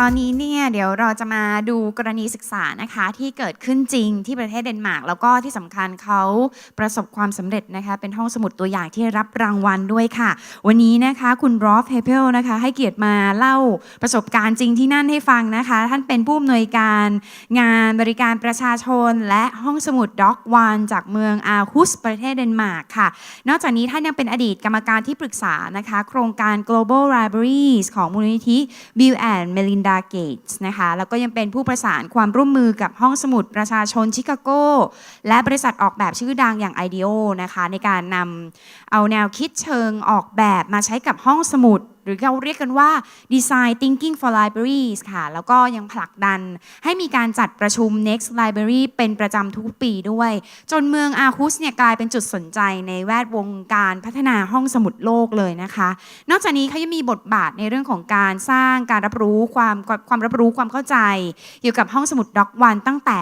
ตอนนี้เนี่ยเดี๋ยวเราจะมาดูกรณีศึกษานะคะที่เกิดขึ้นจริงที่ประเทศเดนมาร์กแล้วก็ที่สำคัญเขาประสบความสำเร็จนะคะเป็นห้องสมุดตัวอย่างที่รับรางวัลด้วยค่ะวันนี้นะคะคุณรอฟเฮเพลนะคะให้เกียรติมาเล่าประสบการณ์จริงที่นั่นให้ฟังนะคะท่านเป็นผู้อำนวยการงานบริการประชาชนและห้องสมุดด็อกวันจากเมืองอาร์ฮุสประเทศเดนมาร์กค่ะนอกจากนี้ท่านยังเป็นอดีตกรรมการที่ปรึกษานะคะโครงการ Global Libraries ของมูลนิธิบิลแอนด์เมลินดาเกตส์นะคะแล้วก็ยังเป็นผู้ประสานความร่วมมือกับห้องสมุดประชาชนชิคาโกและบริษัทออกแบบชื่อดังอย่าง IDEO นะคะในการนำเอาแนวคิดเชิงออกแบบมาใช้กับห้องสมุดหรือเราเรียกกันว่า Design Thinking for Libraries ค่ะแล้วก็ยังผลักดันให้มีการจัดประชุม Next Library เป็นประจำทุกปีด้วยจนเมืองอาร์ฮุสเนี่ยกลายเป็นจุดสนใจในแวดวงการพัฒนาห้องสมุดโลกเลยนะคะนอกจากนี้เขายังมีบทบาทในเรื่องของการสร้างการรับรู้ความรับรู้ความเข้าใจเกี่ยวกับห้องสมุดด็อกวันตั้งแต่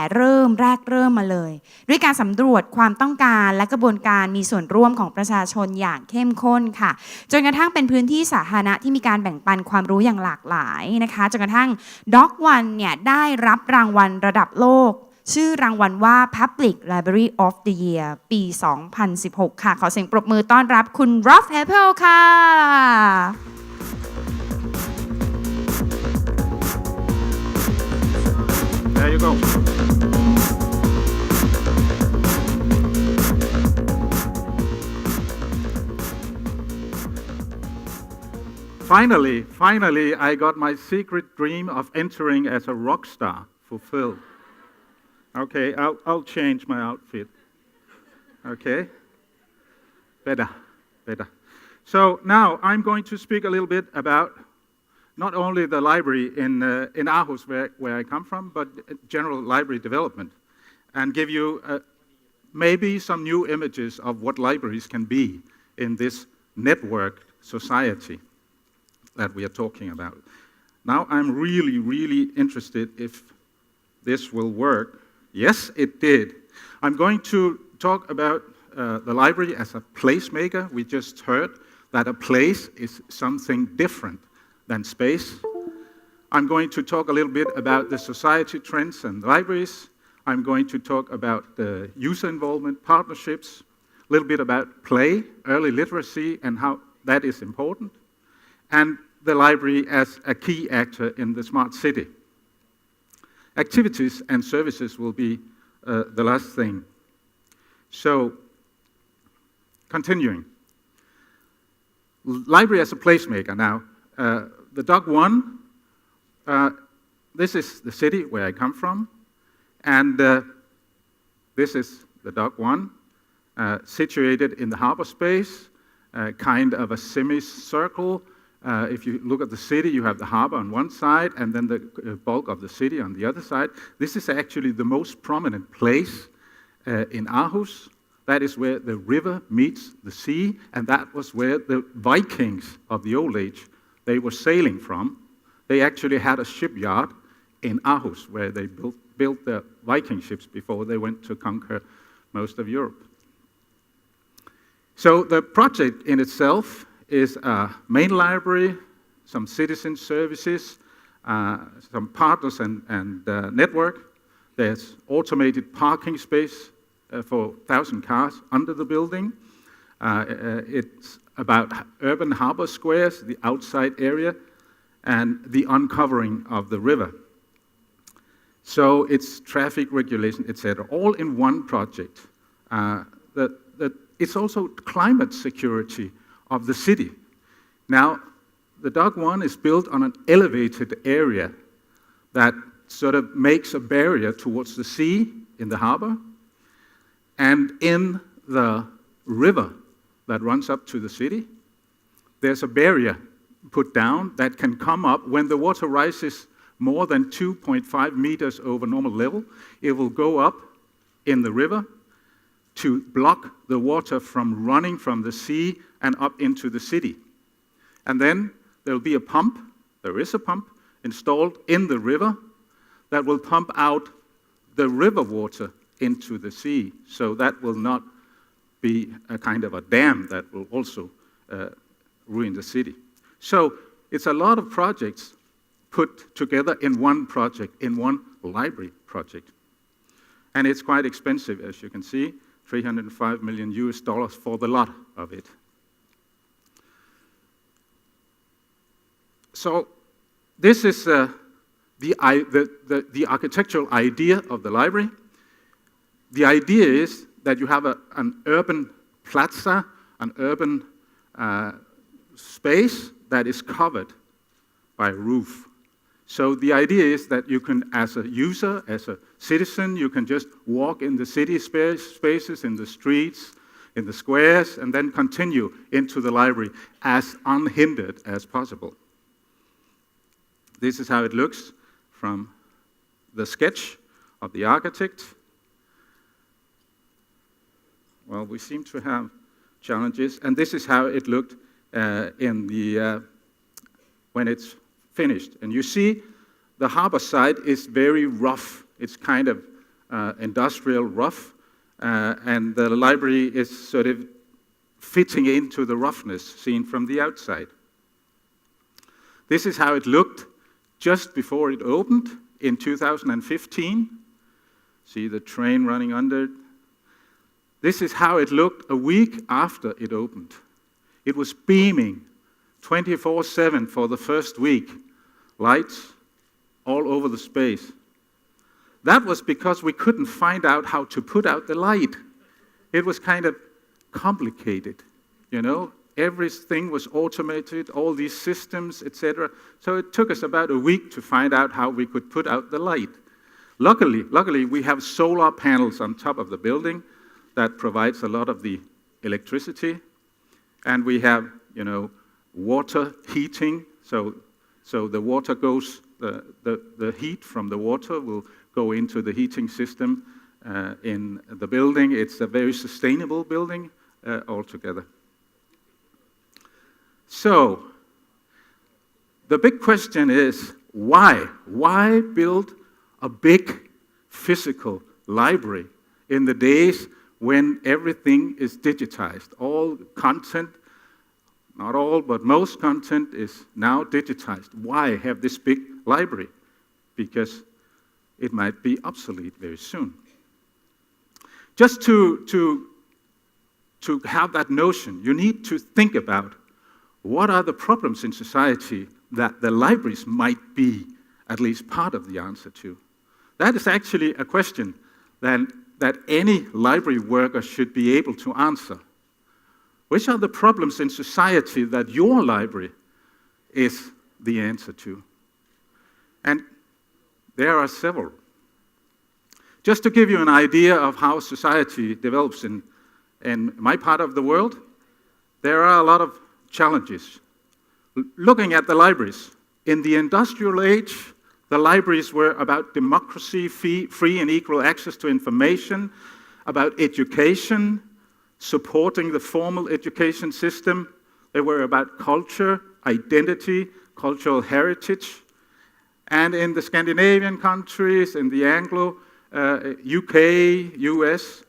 แรกเริ่มมาเลยด้วยการสำรวจความต้องการและกระบวนการมีส่วนร่วมของประชาชนอย่างเข้มข้นค่ะจนกระทั่งเป็นพื้นที่สาธารณะที่มีการแบ่งปันความรู้อย่างหลากหลายนะคะจนกระทั่งด็อกวันเนี่ยได้รับรางวัลระดับโลกชื่อรางวัลว่า Public Library of the Year ปี 2016 ค่ะขอเสียงปรบมือต้อนรับคุณ Rolf Hapel ค่ะ There you go. Finally, I got my secret dream of entering as a rock star fulfilled. Okay, I'll change my outfit. Okay, better. So now I'm going to speak a little bit about not only the library in Aarhus, where I come from, but general library development, and give you maybe some new images of what libraries can be in this networked society that we are talking about. Now I'm really interested if this will work. Yes, it did. I'm going to talk about the library as a placemaker. We just heard that a place is something different than space. I'm going to talk a little bit about the society trends and libraries. I'm going to talk about the user involvement, partnerships, a little bit about play, early literacy, and how that is important, and the library as a key actor in the smart city. Activities and services will be the last thing. So, continuing. Library as a placemaker now. The Dock One, this is the city where I come from, and this is the Dock One, situated in the harbor space, kind of a semicircle. If you look at the city, you have the harbor on one side, and then the bulk of the city on the other side. This is actually the most prominent place in Aarhus. That is where the river meets the sea, and that was where the Vikings of the old age, they were sailing from. They actually had a shipyard in Aarhus where they built the Viking ships before they went to conquer most of Europe. So the project in itself is a main library, some citizen services, some partners and network. There's automated parking space for 1,000 cars under the building. It's about urban harbor squares, the outside area, and the uncovering of the river. So it's traffic regulation, etc., all in one project. It's also climate security of the city. Now, the Dock One is built on an elevated area that sort of makes a barrier towards the sea in the harbor, and in the river that runs up to the city, there's a barrier put down that can come up when the water rises more than 2.5 meters over normal level. It will go up in the river to block the water from running from the sea and up into the city. And then there will be a pump, there is a pump installed in the river that will pump out the river water into the sea. So that will not be a kind of a dam that will also ruin the city. So it's a lot of projects put together in one project, in one library project. And it's quite expensive, as you can see, $305 million for the lot of it. So this is the architectural idea of the library. The idea is that you have an urban plaza, an urban space that is covered by a roof. So the idea is that you can, as a user, as a citizen, you can just walk in the city spaces, in the streets, in the squares, and then continue into the library as unhindered as possible. This is how it looks from the sketch of the architect. Well, we seem to have challenges, and this is how it looked when it's finished. And you see the harbor side is very rough. It's kind of industrial rough, and the library is sort of fitting into the roughness seen from the outside. This is how it looked just before it opened in 2015. See the train running under it. This is how it looked a week after it opened. It was beaming 24/7 for the first week. Lights all over the space. That was because we couldn't find out how to put out the light. It was kind of complicated, you know. Everything was automated, all these systems, etc. So it took us about a week to find out how we could put out the light. Luckily, we have solar panels on top of the building that provides a lot of the electricity, and we have, you know, water heating. So the water goes, the heat from the water will go into the heating system in the building. It's a very sustainable building altogether. So the big question is, why? Why build a big physical library in the days when everything is digitized? All content, not all, but most content is now digitized. Why have this big library? Because it might be obsolete very soon. Just to have that notion, you need to think about what are the problems in society that the libraries might be at least part of the answer to. That is actually a question that any library worker should be able to answer. Which are the problems in society that your library is the answer to? And there are several. Just to give you an idea of how society develops in my part of the world, there are a lot of challenges. Looking at the libraries, in the industrial age, the libraries were about democracy, free and equal access to information, about education, supporting the formal education system. They were about culture, identity, cultural heritage. And in the Scandinavian countries, in the Anglo, UK, US,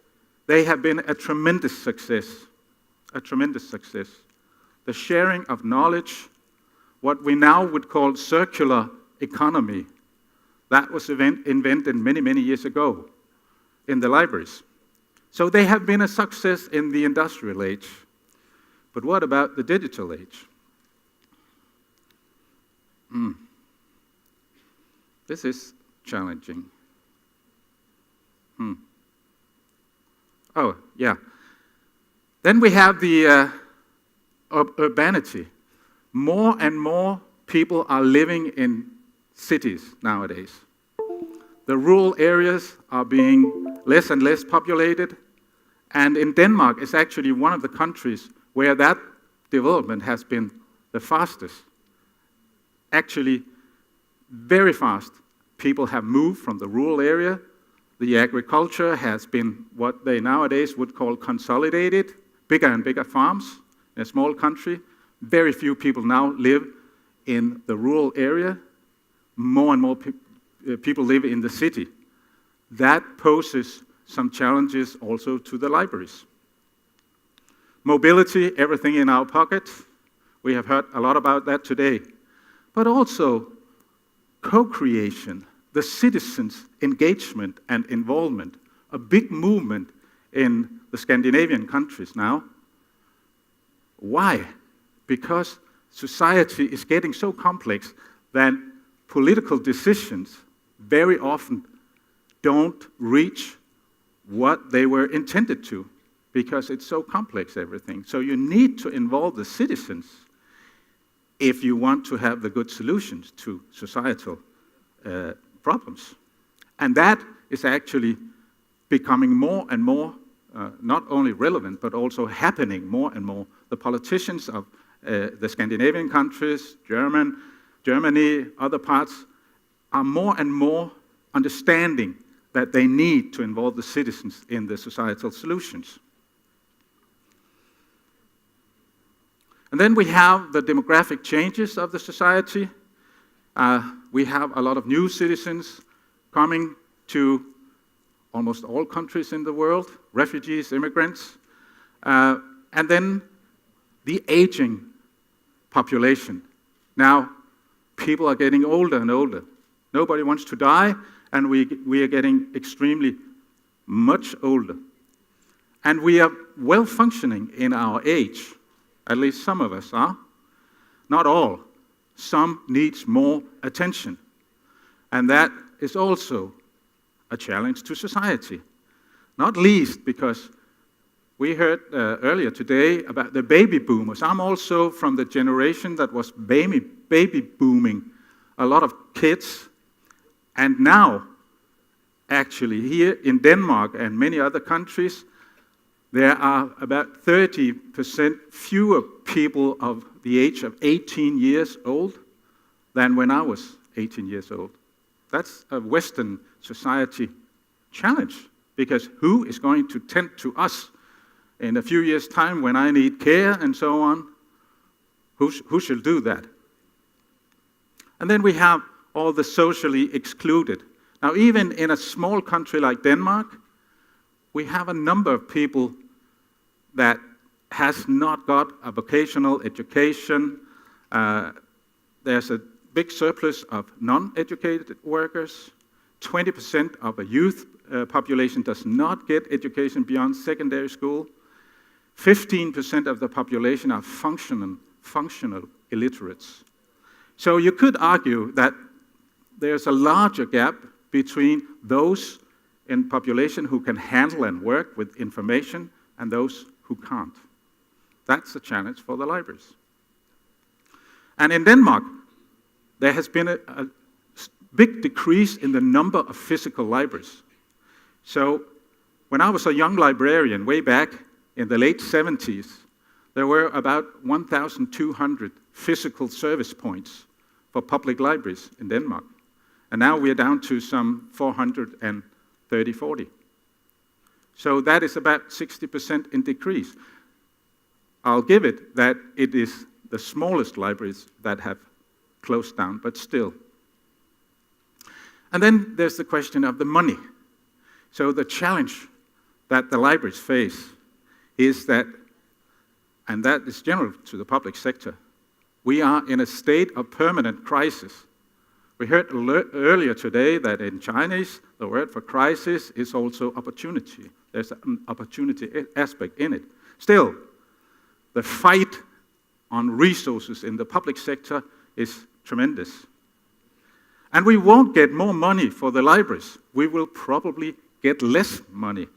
they have been a tremendous success. The sharing of knowledge, what we now would call circular economy, that was invented many, many years ago in the libraries. So they have been a success in the industrial age. But what about the digital age? This is challenging. Oh, yeah. Then we have the urbanity. More and more people are living in cities nowadays. The rural areas are being less and less populated, and in Denmark is actually one of the countries where that development has been the fastest. Actually, very fast. People have moved from the rural area. The agriculture has been what they nowadays would call consolidated, bigger and bigger farms in a small country. Very few people now live in the rural area. More and more people live in the city. That poses some challenges also to the libraries. Mobility, everything in our pocket. We have heard a lot about that today. But also, co-creation, the citizens' engagement and involvement, a big movement in the Scandinavian countries now. Why? Because society is getting so complex that political decisions very often don't reach what they were intended to, because it's so complex, everything. So you need to involve the citizens if you want to have the good solutions to societal problems. And that is actually becoming more and more not only relevant, but also happening more and more. The politicians of the Scandinavian countries, Germany, other parts, are more and more understanding that they need to involve the citizens in the societal solutions. And then we have the demographic changes of the society. We have a lot of new citizens coming to almost all countries in the world, refugees, immigrants, and then the aging population. Now, people are getting older and older. Nobody wants to die, and we are getting extremely much older. And we are well functioning in our age, at least some of us are. Not all. Some needs more attention. And that is also a challenge to society. Not least because we heard earlier today about the baby boomers. I'm also from the generation that was baby booming, a lot of kids. And now, actually, here in Denmark and many other countries, there are about 30% fewer people of the age of 18 years old than when I was 18 years old. That's a Western society challenge, because who is going to tend to us in a few years' time when I need care and so on? Who shall do that? And then we have all the socially excluded. Now, even in a small country like Denmark, we have a number of people that has not got a vocational education. There's a big surplus of non-educated workers. 20% of a youth population does not get education beyond secondary school. 15% of the population are functional illiterates. So you could argue that there's a larger gap between those in population who can handle and work with information and those who can't. That's a challenge for the libraries. And in Denmark, there has been a big decrease in the number of physical libraries. So when I was a young librarian way back in the late 70s, there were about 1,200 physical service points for public libraries in Denmark. And now we're down to some 430, 40. So that is about 60% in decrease. I'll give it that it is the smallest libraries that have closed down, but still. And then there's the question of the money. So the challenge that the libraries face is that, and that is general to the public sector, we are in a state of permanent crisis. We heard earlier today that in Chinese, the word for crisis is also opportunity. There's an opportunity aspect in it. Still, the fight on resources in the public sector is tremendous. And we won't get more money for the libraries. We will probably get less money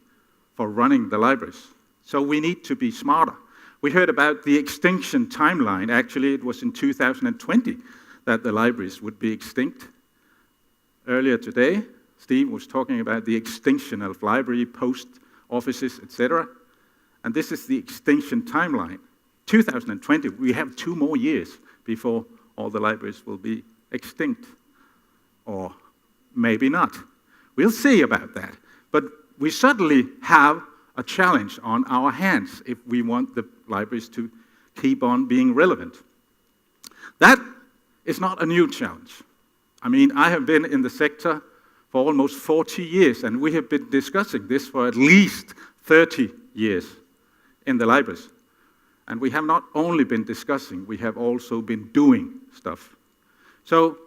for running the libraries. So we need to be smarter. We heard about the extinction timeline. Actually, it was in 2020 that the libraries would be extinct. Earlier today, Steve was talking about the extinction of library, post offices, etc. And this is the extinction timeline. 2020, we have 2 more years before all the libraries will be extinct. Or maybe not. We'll see about that. But we certainly have a challenge on our hands if we want the libraries to keep on being relevant. That is not a new challenge. I mean, I have been in the sector for almost 40 years, and we have been discussing this for at least 30 years in the libraries. And we have not only been discussing, we have also been doing stuff. So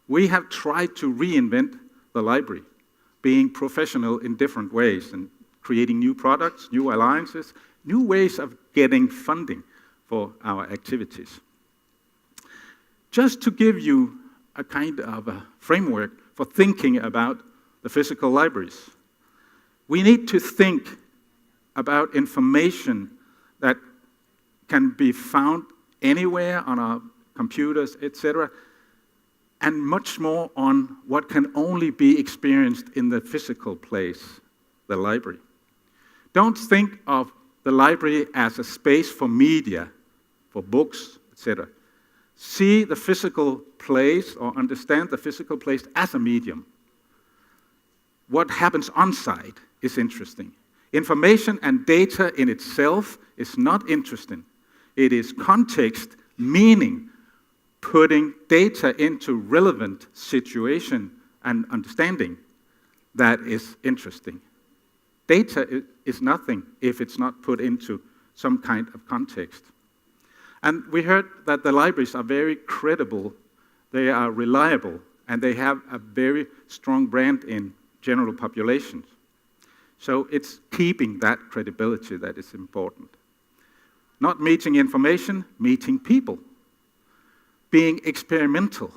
we have tried to reinvent the library, being professional in different ways and creating new products, new alliances, new ways of getting funding for our activities. Just to give you a kind of a framework for thinking about the physical libraries, we need to think about information that can be found anywhere on our computers, etc., and much more on what can only be experienced in the physical place, the library. Don't think of the library as a space for media, for books, etc. See the physical place or understand the physical place as a medium. What happens on-site is interesting. Information and data in itself is not interesting. It is context, meaning, putting data into relevant situation and understanding that is interesting. Data is nothing if it's not put into some kind of context. And we heard that the libraries are very credible, they are reliable, and they have a very strong brand in general populations. So it's keeping that credibility that is important. Not meeting information, meeting people. Being experimental,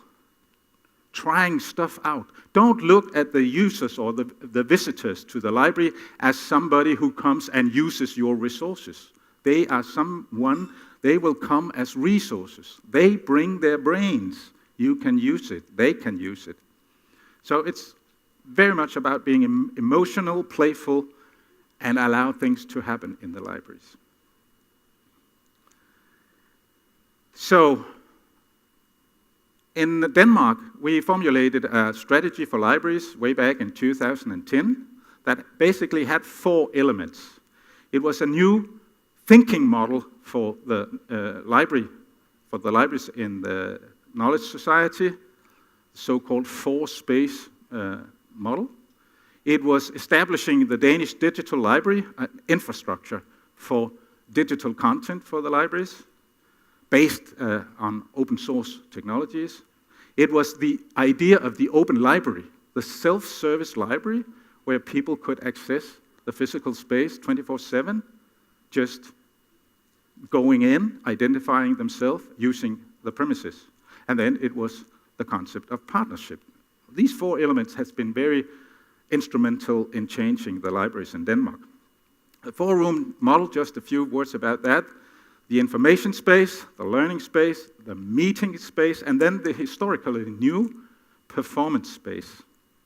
trying stuff out. Don't look at the users or the visitors to the library as somebody who comes and uses your resources. They are someone, they will come as resources. They bring their brains. You can use it, they can use it. So it's very much about being emotional, playful, and allow things to happen in the libraries. So, in Denmark, we formulated a strategy for libraries way back in 2010 that basically had 4 elements. It was a new thinking model for the libraries in the knowledge society, so-called 4-space model. It was establishing the Danish digital library infrastructure for digital content for the libraries, based on open source technologies. It was the idea of the open library, the self-service library where people could access the physical space 24/7, just going in, identifying themselves, using the premises. And then it was the concept of partnership. These 4 elements has been very instrumental in changing the libraries in Denmark. The 4-room model, just a few words about that. The information space, the learning space, the meeting space, and then the historically new performance space.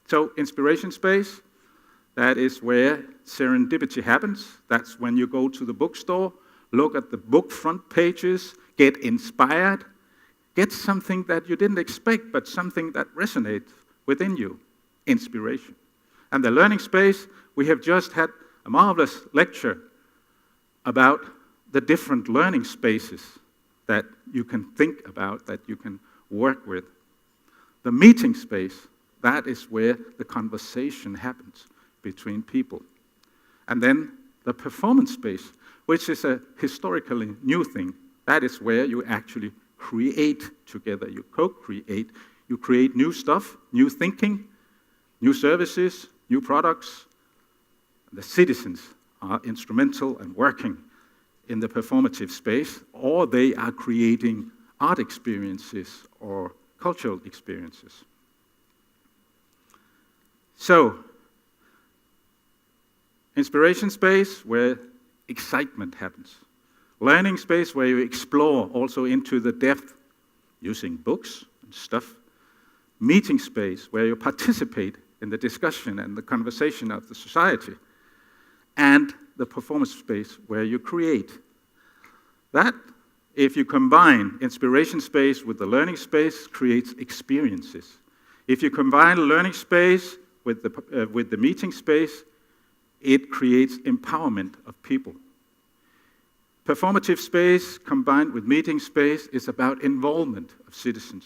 So inspiration space, that is where serendipity happens. That's when you go to the bookstore, look at the book front pages, get inspired, get something that you didn't expect, but something that resonates within you, inspiration. And the learning space, we have just had a marvelous lecture about the different learning spaces that you can think about, that you can work with. The meeting space, that is where the conversation happens between people. And then the performance space, which is a historically new thing, that is where you actually create together, you co-create, you create new stuff, new thinking, new services, new products. The citizens are instrumental and working in the performative space, or they are creating art experiences or cultural experiences. So, inspiration space where excitement happens. Learning space where you explore also into the depth using books and stuff. Meeting space where you participate in the discussion and the conversation of the society. And the performance space where you create. That, if you combine inspiration space with the learning space, creates experiences. If you combine learning space with the meeting space, it creates empowerment of people. Performative space combined with meeting space is about involvement of citizens.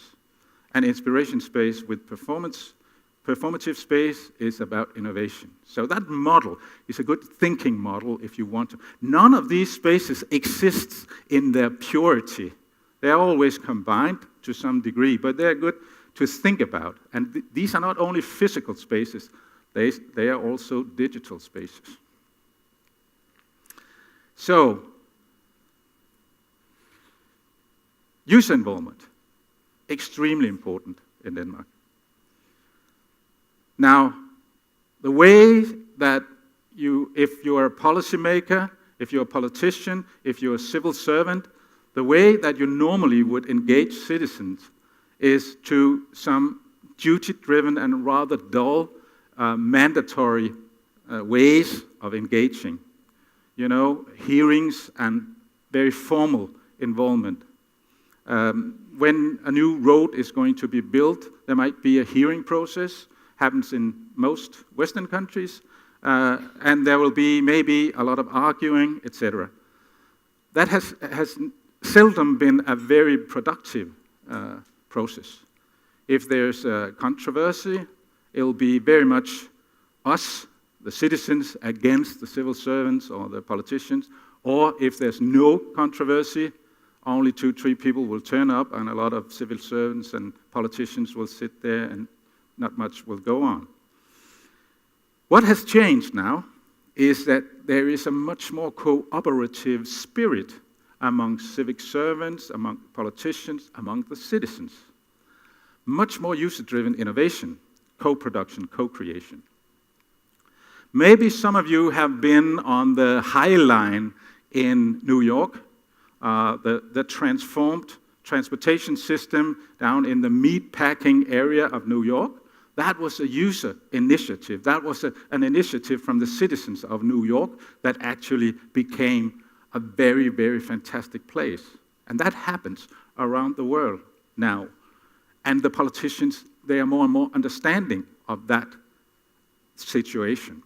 And inspiration space with performative space is about innovation. So that model is a good thinking model if you want to. None of these spaces exists in their purity. They are always combined to some degree, but they're good to think about. And these are not only physical spaces, they are also digital spaces. So, user involvement, extremely important in Denmark. Now, the way that if you're a policymaker, if you're a politician, if you're a civil servant, the way that you normally would engage citizens is to some duty-driven and rather dull, mandatory ways of engaging. You know, hearings and very formal involvement. When a new road is going to be built, there might be a hearing process, happens in most Western countries, and there will be maybe a lot of arguing, etc. That has seldom been a very productive process. If there's a controversy, it will be very much us, the citizens, against the civil servants or the politicians, or if there's no controversy, only 2-3 people will turn up and a lot of civil servants and politicians will sit there and not much will go on. What has changed now is that there is a much more cooperative spirit among civic servants, among politicians, among the citizens. Much more user-driven innovation, co-production, co-creation. Maybe some of you have been on the High Line in New York, the transformed transportation system down in the meatpacking area of New York. That was a user initiative. That was an initiative from the citizens of New York that actually became a very, very fantastic place. And that happens around the world now. And the politicians, they are more and more understanding of that situation.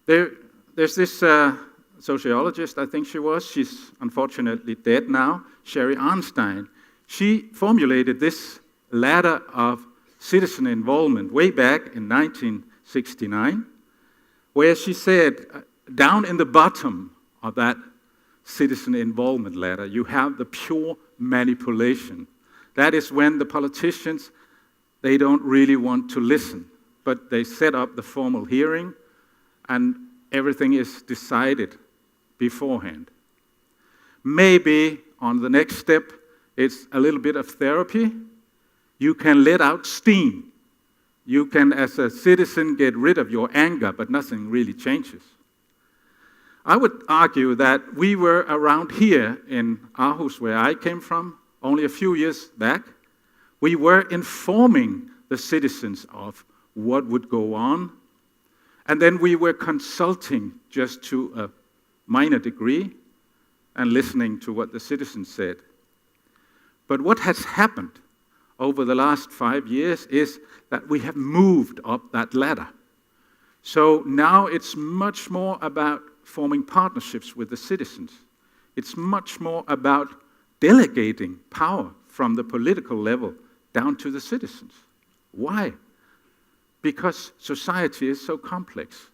There's this sociologist, I think she was, she's unfortunately dead now, Sherry Arnstein. She formulated this ladder of citizen involvement way back in 1969, where she said, down in the bottom of that citizen involvement ladder, you have the pure manipulation. That is when the politicians, they don't really want to listen, but they set up the formal hearing and everything is decided beforehand. Maybe on the next step, it's a little bit of therapy. You can let out steam. You can, as a citizen, get rid of your anger, but nothing really changes. I would argue that we were around here in Aarhus, where I came from, only a few years back. We were informing the citizens of what would go on, and then we were consulting just to a minor degree and listening to what the citizens said. But what has happened over the last 5 years is that we have moved up that ladder. So now it's much more about forming partnerships with the citizens. It's much more about delegating power from the political level down to the citizens. Why? Because society is so complex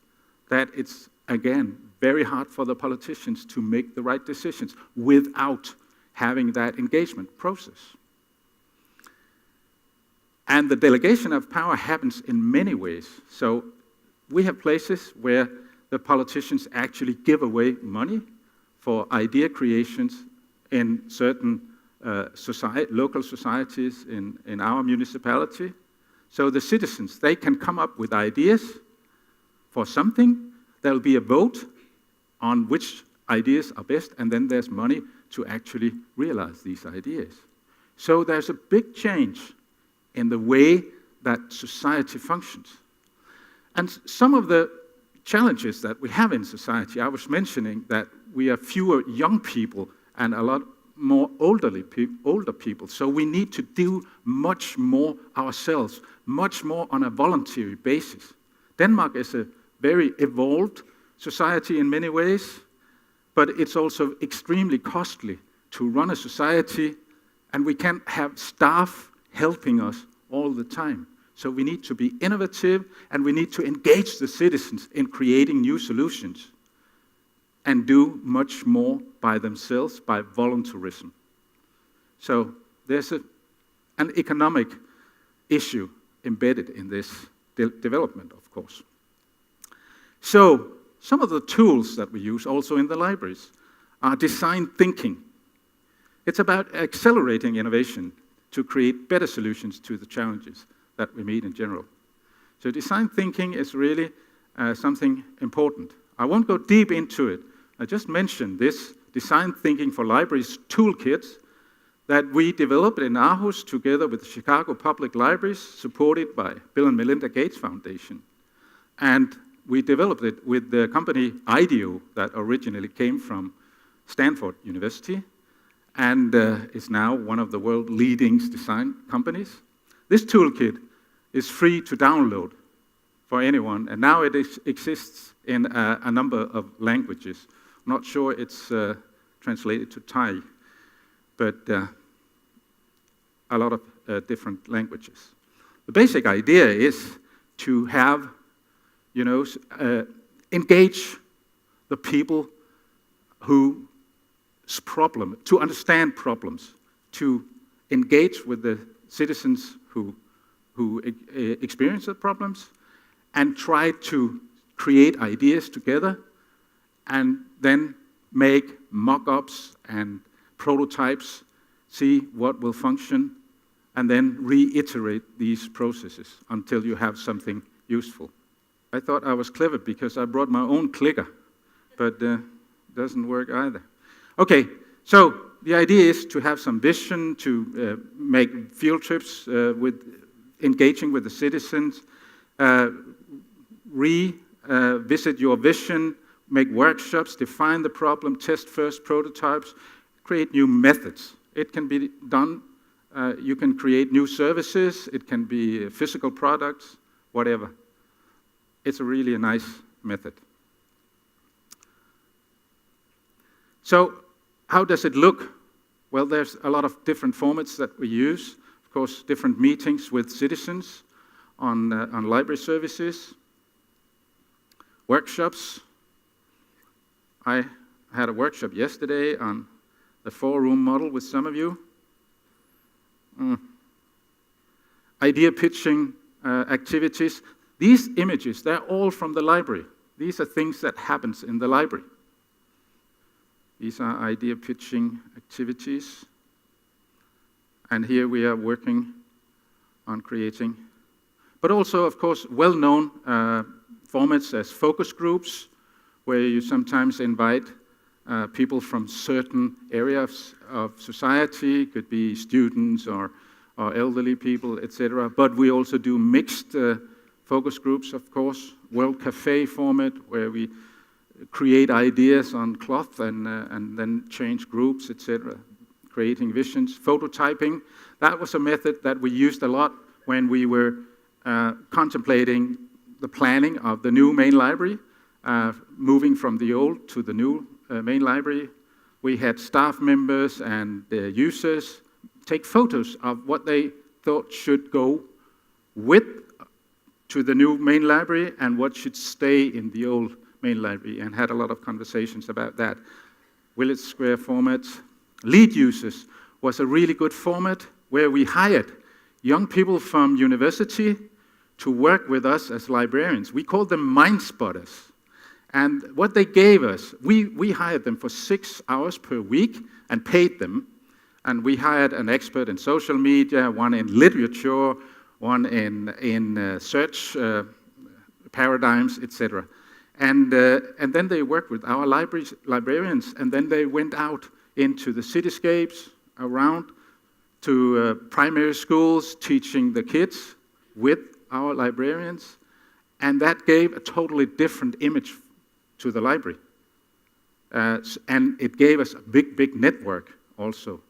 that it's, again, very hard for the politicians to make the right decisions without having that engagement process. And the delegation of power happens in many ways. So we have places where the politicians actually give away money for idea creations in certain local societies in our municipality. So the citizens, they can come up with ideas for something. There'll be a vote on which ideas are best, and then there's money to actually realize these ideas. So there's a big change in the way that society functions. And some of the challenges that we have in society, I was mentioning that we have fewer young people and a lot more older people. So we need to do much more ourselves, much more on a voluntary basis. Denmark is a very evolved society in many ways, but it's also extremely costly to run a society, and we can't have staff helping us all the time. So we need to be innovative, and we need to engage the citizens in creating new solutions and do much more by themselves, by voluntarism. So there's a an economic issue embedded in this development, of course. So, some of the tools that we use also in the libraries are design thinking. It's about accelerating innovation to create better solutions to the challenges that we meet in general. So design thinking is really something important. I won't go deep into it. I just mentioned this design thinking for libraries toolkit that we developed in Aarhus together with the Chicago Public Libraries, supported by Bill and Melinda Gates Foundation. And we developed it with the company IDEO that originally came from Stanford University and is now one of the world's leading design companies. This toolkit is free to download for anyone, and now it exists in a number of languages. I'm not sure it's translated to Thai, but a lot of different languages. The basic idea is to have, engage the people whose problem, to understand problems, to engage with the citizens who experience the problems, and try to create ideas together, and then make mock-ups and prototypes, see what will function, and then reiterate these processes until you have something useful. I thought I was clever because I brought my own clicker, but doesn't work either. Okay, so the idea is to have some vision, to make field trips engaging with the citizens, revisit your vision, make workshops, define the problem, test first prototypes, create new methods. It can be done, you can create new services, it can be physical products, whatever. It's a nice method. So, how does it look? Well, there's a lot of different formats that we use. Of course, different meetings with citizens on library services, workshops. I had a workshop yesterday on the 4-room model with some of you. Idea pitching activities. These images, they're all from the library. These are things that happens in the library. These are idea pitching activities. And here we are working on creating, but also, of course, well-known formats as focus groups, where you sometimes invite people from certain areas of society, could be students or elderly people, etc. But we also do mixed focus groups, of course, World Cafe format, where we create ideas on cloth and then change groups, etc. Creating visions, phototyping. That was a method that we used a lot when we were contemplating the planning of the new main library, moving from the old to the new main library. We had staff members and users take photos of what they thought should go with to the new main library and what should stay in the old main library, and had a lot of conversations about that. Village Square format. Lead users was a really good format where we hired young people from university to work with us as librarians. We called them mind spotters. And what they gave us, we hired them for 6 hours per week and paid them. And we hired an expert in social media, one in literature, one in search paradigms, etc. And then they worked with our librarians, and then they went out into the cityscapes around to primary schools, teaching the kids with our librarians, and that gave a totally different image to the library. And it gave us a big network also.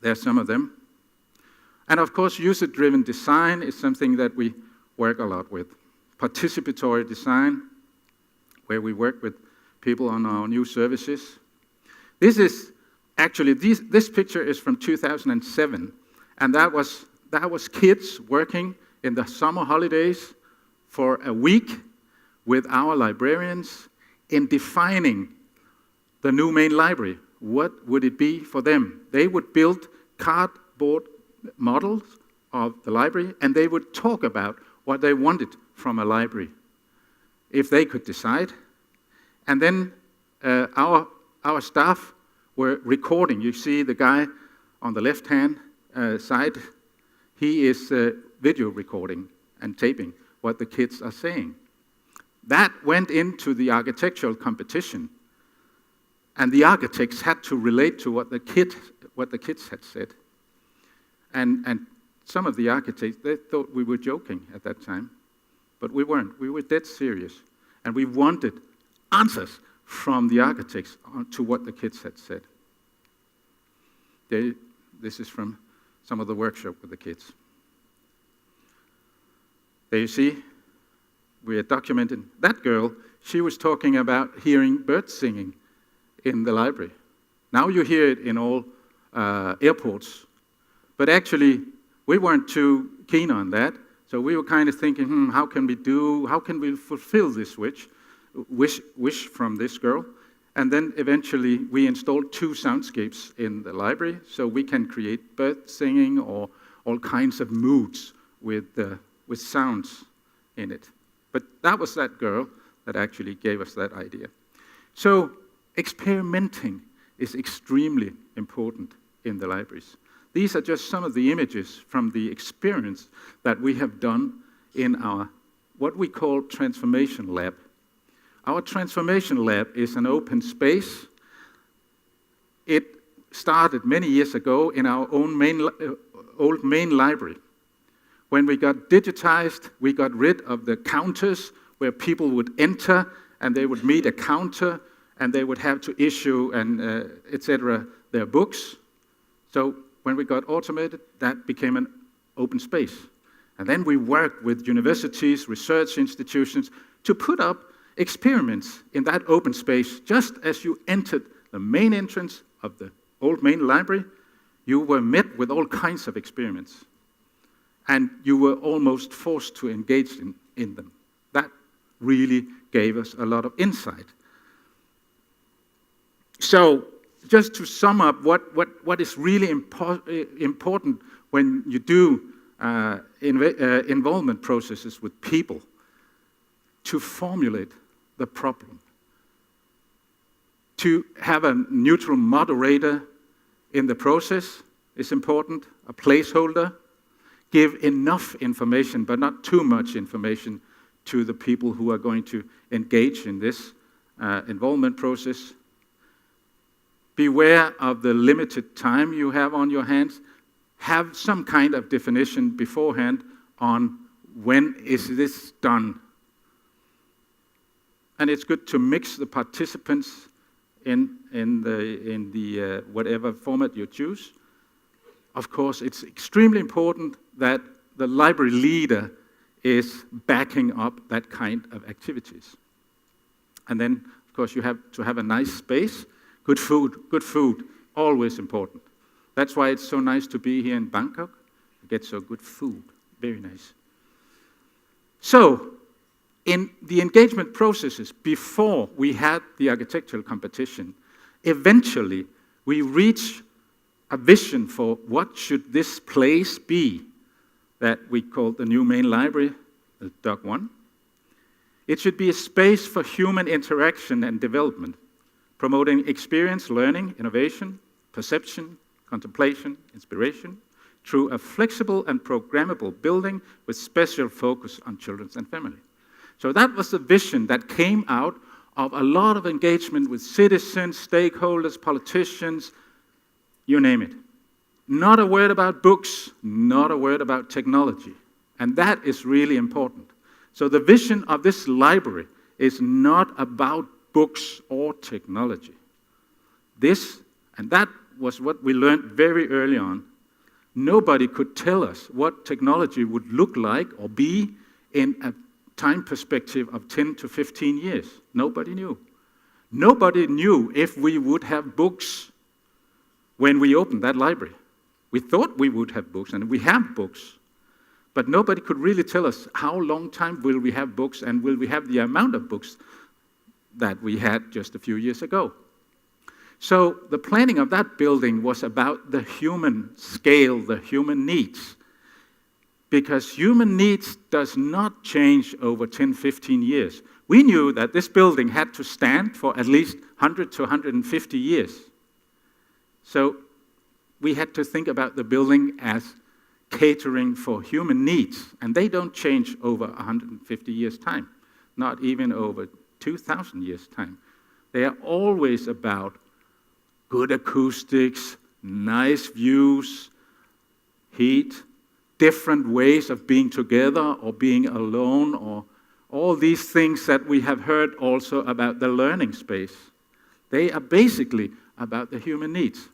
There's some of them. And of course, user-driven design is something that we work a lot with. Participatory design, where we work with people on our new services. This is actually, this picture is from 2007, and that was kids working in the summer holidays for a week with our librarians in defining the new main library. What would it be for them? They would build cardboard models of the library, and they would talk about what they wanted from a library, if they could decide. And then our staff were recording. You see the guy on the left-hand side, he is video recording and taping what the kids are saying. That went into the architectural competition, and the architects had to relate to what the kids had said. And some of the architects, they thought we were joking at that time, but we weren't. We were dead serious, and we wanted answers from the architects to what the kids had said. This is from some of the workshop with the kids. There you see, we are documenting that girl. She was talking about hearing birds singing in the library. Now you hear it in all airports, but actually we weren't too keen on that. So we were kind of thinking, how can we fulfill this wish from this girl? And then eventually we installed 2 soundscapes in the library, so we can create bird singing or all kinds of moods with sounds in it. But that was that girl that actually gave us that idea. So experimenting is extremely important in the libraries. These are just some of the images from the experience that we have done in our, what we call transformation lab. Our transformation lab is an open space. It started many years ago in our own old main library. When we got digitized, we got rid of the counters where people would enter and they would meet a counter and they would have to issue and etc. their books. So when we got automated, that became an open space. And then we worked with universities, research institutions to put up experiments in that open space. Just as you entered the main entrance of the old main library, you were met with all kinds of experiments. And you were almost forced to engage in them. That really gave us a lot of insight. So, just to sum up what is really important when you do involvement processes with people, to formulate the problem, to have a neutral moderator in the process is important, a placeholder, give enough information, but not too much information to the people who are going to engage in this involvement process. Beware of the limited time you have on your hands. Have some kind of definition beforehand on when is this done. And it's good to mix the participants in the whatever format you choose. Of course, it's extremely important that the library leader is backing up that kind of activities. And then, of course, you have to have a nice space, good food, always important. That's why it's so nice to be here in Bangkok. You get so good food, very nice. So, in the engagement processes before we had the architectural competition, eventually we reached a vision for what should this place be that we called the new main library, Dock 1. It should be a space for human interaction and development, promoting experience, learning, innovation, perception, contemplation, inspiration, through a flexible and programmable building with special focus on children and family. So that was the vision that came out of a lot of engagement with citizens, stakeholders, politicians, you name it. Not a word about books, not a word about technology. And that is really important. So the vision of this library is not about books or technology. This, and that was what we learned very early on. Nobody could tell us what technology would look like or be in a time perspective of 10 to 15 years. Nobody knew. Nobody knew if we would have books when we opened that library. We thought we would have books, and we have books, but nobody could really tell us how long time will we have books, and will we have the amount of books that we had just a few years ago. So the planning of that building was about the human scale, the human needs. Because human needs does not change over 10, 15 years. We knew that this building had to stand for at least 100 to 150 years. So we had to think about the building as catering for human needs, and they don't change over 150 years' time, not even over 2,000 years' time. They are always about good acoustics, nice views, heat, different ways of being together or being alone, or all these things that we have heard also about the learning space. They are basically about the human needs.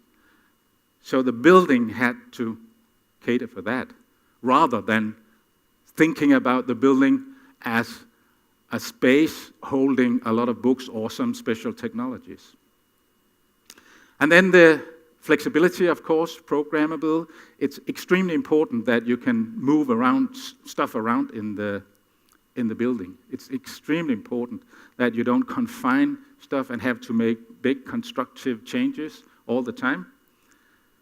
So the building had to cater for that, rather than thinking about the building as a space holding a lot of books or some special technologies. And then the flexibility, of course, programmable. It's extremely important that you can move stuff around in the building. It's extremely important that you don't confine stuff and have to make big constructive changes all the time.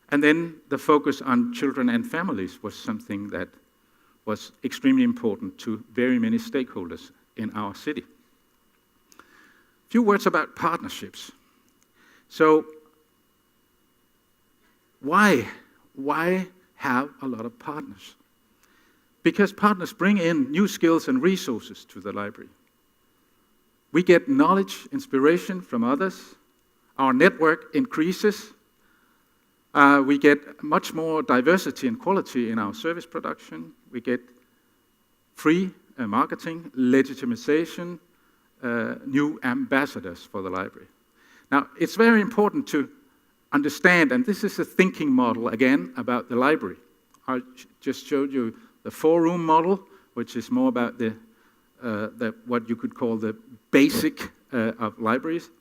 And then the focus on children and families was something that was extremely important to very many stakeholders in our city. A few words about partnerships. So, why have a lot of partners? Because partners bring in new skills and resources to the library. We get knowledge, inspiration from others. Our network increases. We get much more diversity and quality in our service production. We get free marketing, legitimization, new ambassadors for the library. Now, it's very important to understand, and this is a thinking model, again, about the library. I just showed you the four-room model, which is more about the what you could call the basic of libraries,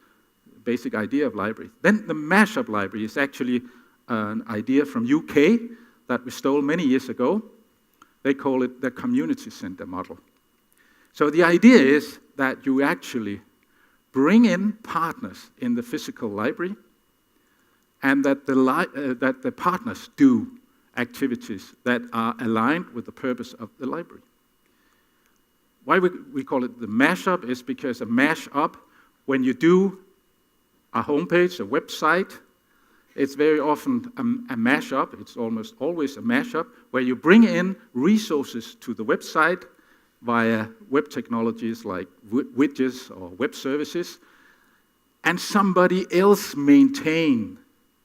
basic idea of library. Then the mashup library is actually an idea from UK that we stole many years ago. They call it the community center model. So the idea is that you actually bring in partners in the physical library, and that the partners do activities that are aligned with the purpose of the library. Why we call it the mashup is because a mashup, when you do a homepage, a website, it's very often a mashup. It's almost always a mashup where you bring in resources to the website via web technologies like widgets or web services, and somebody else maintain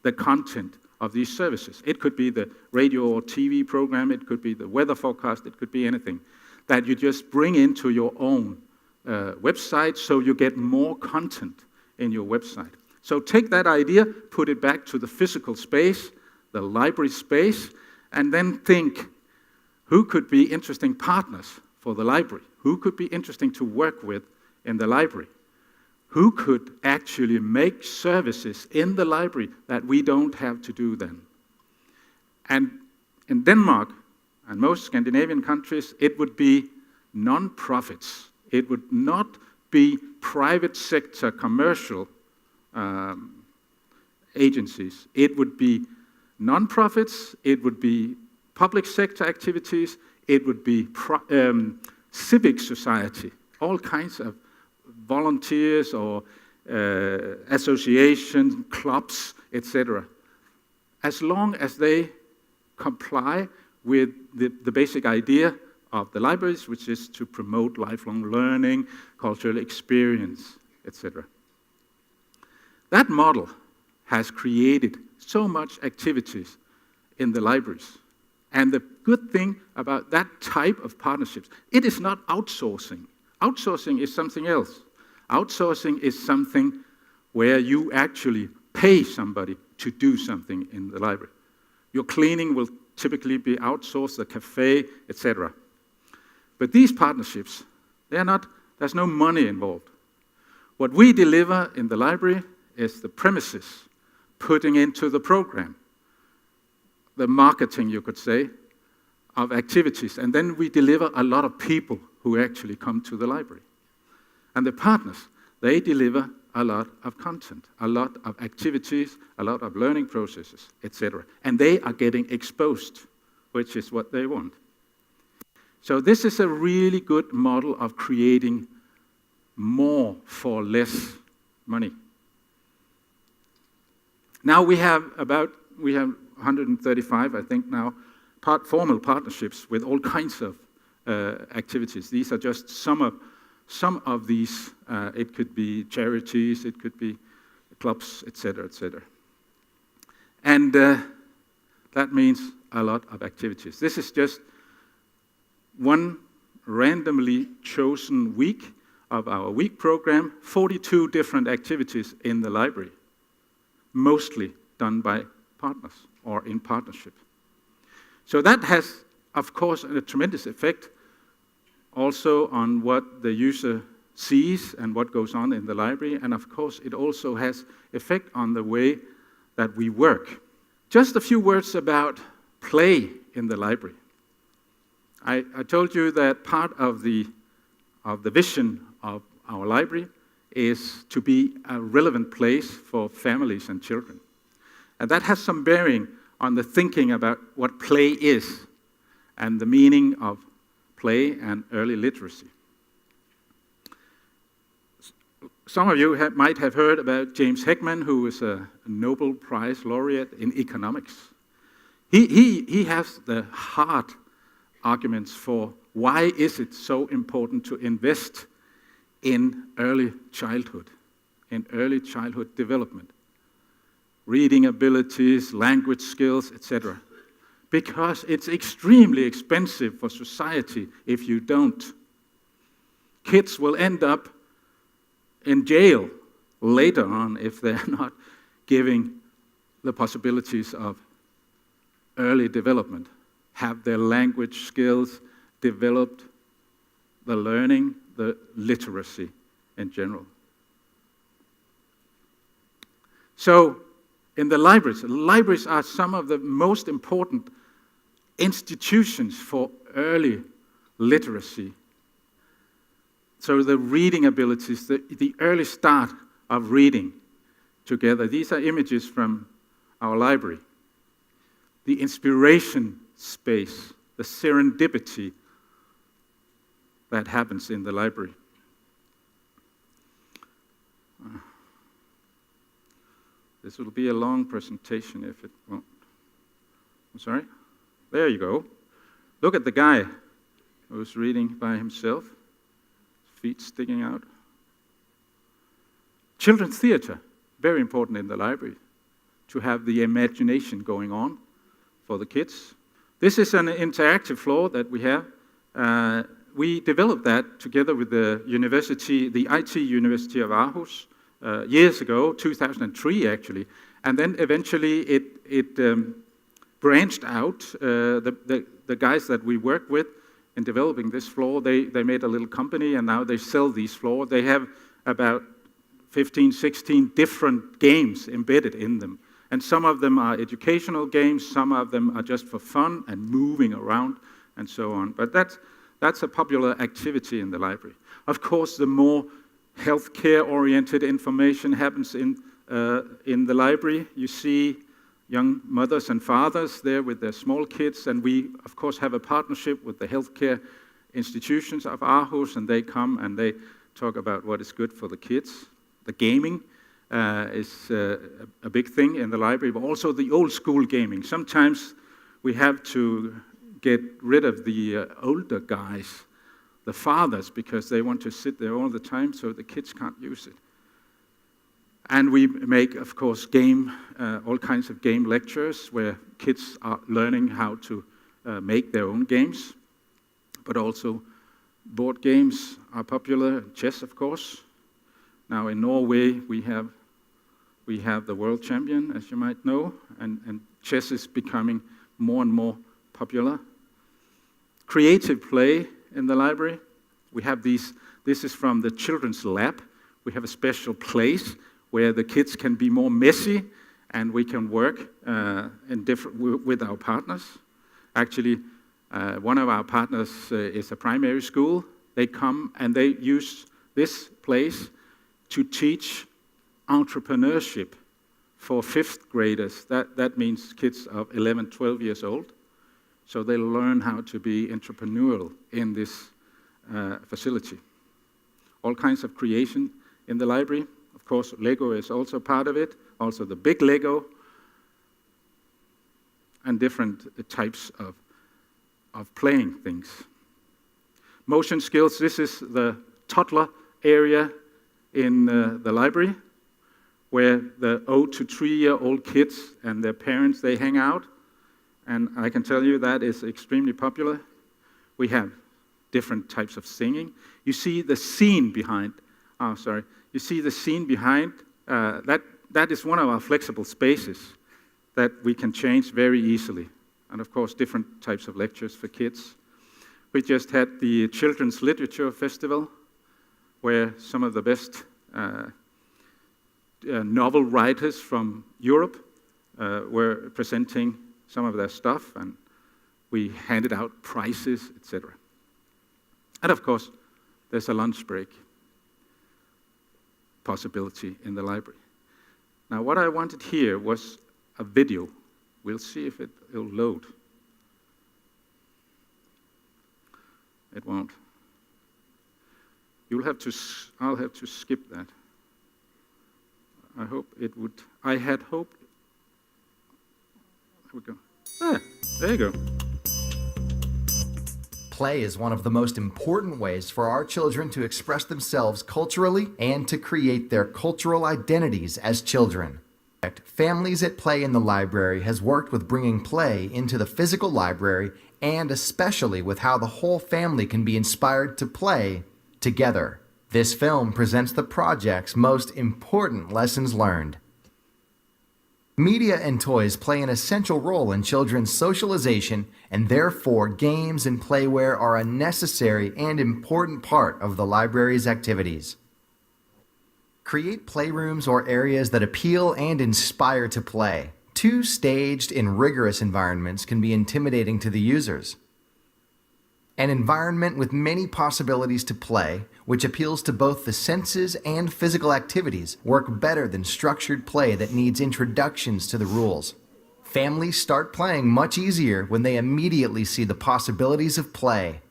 the content of these services. It could be the radio or TV program, it could be the weather forecast, it could be anything that you just bring into your own website so you get more content in your website. So take that idea, put it back to the physical space, the library space, and then think, who could be interesting partners for the library? Who could be interesting to work with in the library? Who could actually make services in the library that we don't have to do then? And in Denmark and most Scandinavian countries, it would be non-profits. It would not be private sector commercial agencies. It would be non-profits, it would be public sector activities, it would be civic society, all kinds of volunteers or associations, clubs, etc. As long as they comply with the basic idea of the libraries, which is to promote lifelong learning, cultural experience, etc. That model has created so much activities in the libraries. And the good thing about that type of partnerships, it is not outsourcing. Outsourcing is something else. Outsourcing is something where you actually pay somebody to do something in the library. Your cleaning will typically be outsourced, the cafe, etc. But these partnerships, there's no money involved. What we deliver in the library is the premises, putting into the program, the marketing, you could say, of activities. And then we deliver a lot of people who actually come to the library. And the partners, they deliver a lot of content, a lot of activities, a lot of learning processes, etc. And they are getting exposed, which is what they want. So this is a really good model of creating more for less money. Now we have 135, I think now, formal partnerships with all kinds of activities. These are just some of these. It could be charities, it could be clubs, etc., etc. And that means a lot of activities. This is just one randomly chosen week of our week program, 42 different activities in the library, mostly done by partners or in partnership. So that has, of course, a tremendous effect also on what the user sees and what goes on in the library, and of course it also has effect on the way that we work. Just a few words about play in the library. I told you that part of the vision of our library is to be a relevant place for families and children. And that has some bearing on the thinking about what play is and the meaning of play and early literacy. Some of you might have heard about James Heckman, who is a Nobel Prize laureate in economics. He has the hard arguments for why is it so important to invest in early childhood development, reading abilities, language skills, etc. Because it's extremely expensive for society if you don't. Kids will end up in jail later on if they're not giving the possibilities of early development, have their language skills developed, the learning, the literacy in general. So, in the libraries are some of the most important institutions for early literacy. So the reading abilities, the early start of reading together. These are images from our library. The inspiration space, the serendipity that happens in the library. This will be a long presentation if it won't. I'm sorry? There you go. Look at the guy who's reading by himself, feet sticking out. Children's theater, very important in the library, to have the imagination going on for the kids. This is an interactive floor that we have. We developed that together with the university, the IT University of Aarhus, years ago, 2003 actually, and then eventually it branched out. The guys that we work with in developing this floor, they made a little company and now they sell these floors. They have about 15, 16 different games embedded in them. And some of them are educational games, some of them are just for fun and moving around and so on. But that's a popular activity in the library. Of course, the more healthcare-oriented information happens in the library. You see young mothers and fathers there with their small kids, and we, of course, have a partnership with the healthcare institutions of Aarhus, and they come and they talk about what is good for the kids. The gaming is a big thing in the library, but also the old school gaming. Sometimes we have to get rid of the older guys, the fathers, because they want to sit there all the time, so the kids can't use it. And we make, of course, all kinds of game lectures where kids are learning how to make their own games, but also board games are popular, chess, of course. Now in Norway, we have the world champion, as you might know, and chess is becoming more and more popular. Creative play in the library. We have this is from the children's lab. We have a special place where the kids can be more messy and we can work with our partners. Actually, one of our partners is a primary school. They come and they use this place to teach entrepreneurship for fifth graders. That means kids of 11, 12 years old. So they learn how to be entrepreneurial in this facility. All kinds of creation in the library. Of course, Lego is also part of it, also the big Lego, and different types of playing things. Motion skills, this is the toddler area in the library, where the 0 to 3-year-old kids and their parents, they hang out. And I can tell you that is extremely popular. We have different types of singing. You see the scene behind, you see the scene behind, that is one of our flexible spaces that we can change very easily. And of course, different types of lectures for kids. We just had the Children's Literature Festival, where some of the best novel writers from Europe were presenting some of their stuff, and we handed out prizes, etc. And of course, there's a lunch break possibility in the library. Now, what I wanted here was a video. We'll see if it'll load. It won't. I'll have to skip that. I hope it would. I had hoped. There we go. There you go. Play is one of the most important ways for our children to express themselves culturally and to create their cultural identities as children. Families at Play in the Library has worked with bringing play into the physical library and especially with how the whole family can be inspired to play together. This film presents the project's most important lessons learned. Media and toys play an essential role in children's socialization, and therefore games and playware are a necessary and important part of the library's activities. Create playrooms or areas that appeal and inspire to play. Too staged in rigorous environments can be intimidating to the users. An environment with many possibilities to play, which appeals to both the senses and physical activities, work better than structured play that needs introductions to the rules. Families start playing much easier when they immediately see the possibilities of play.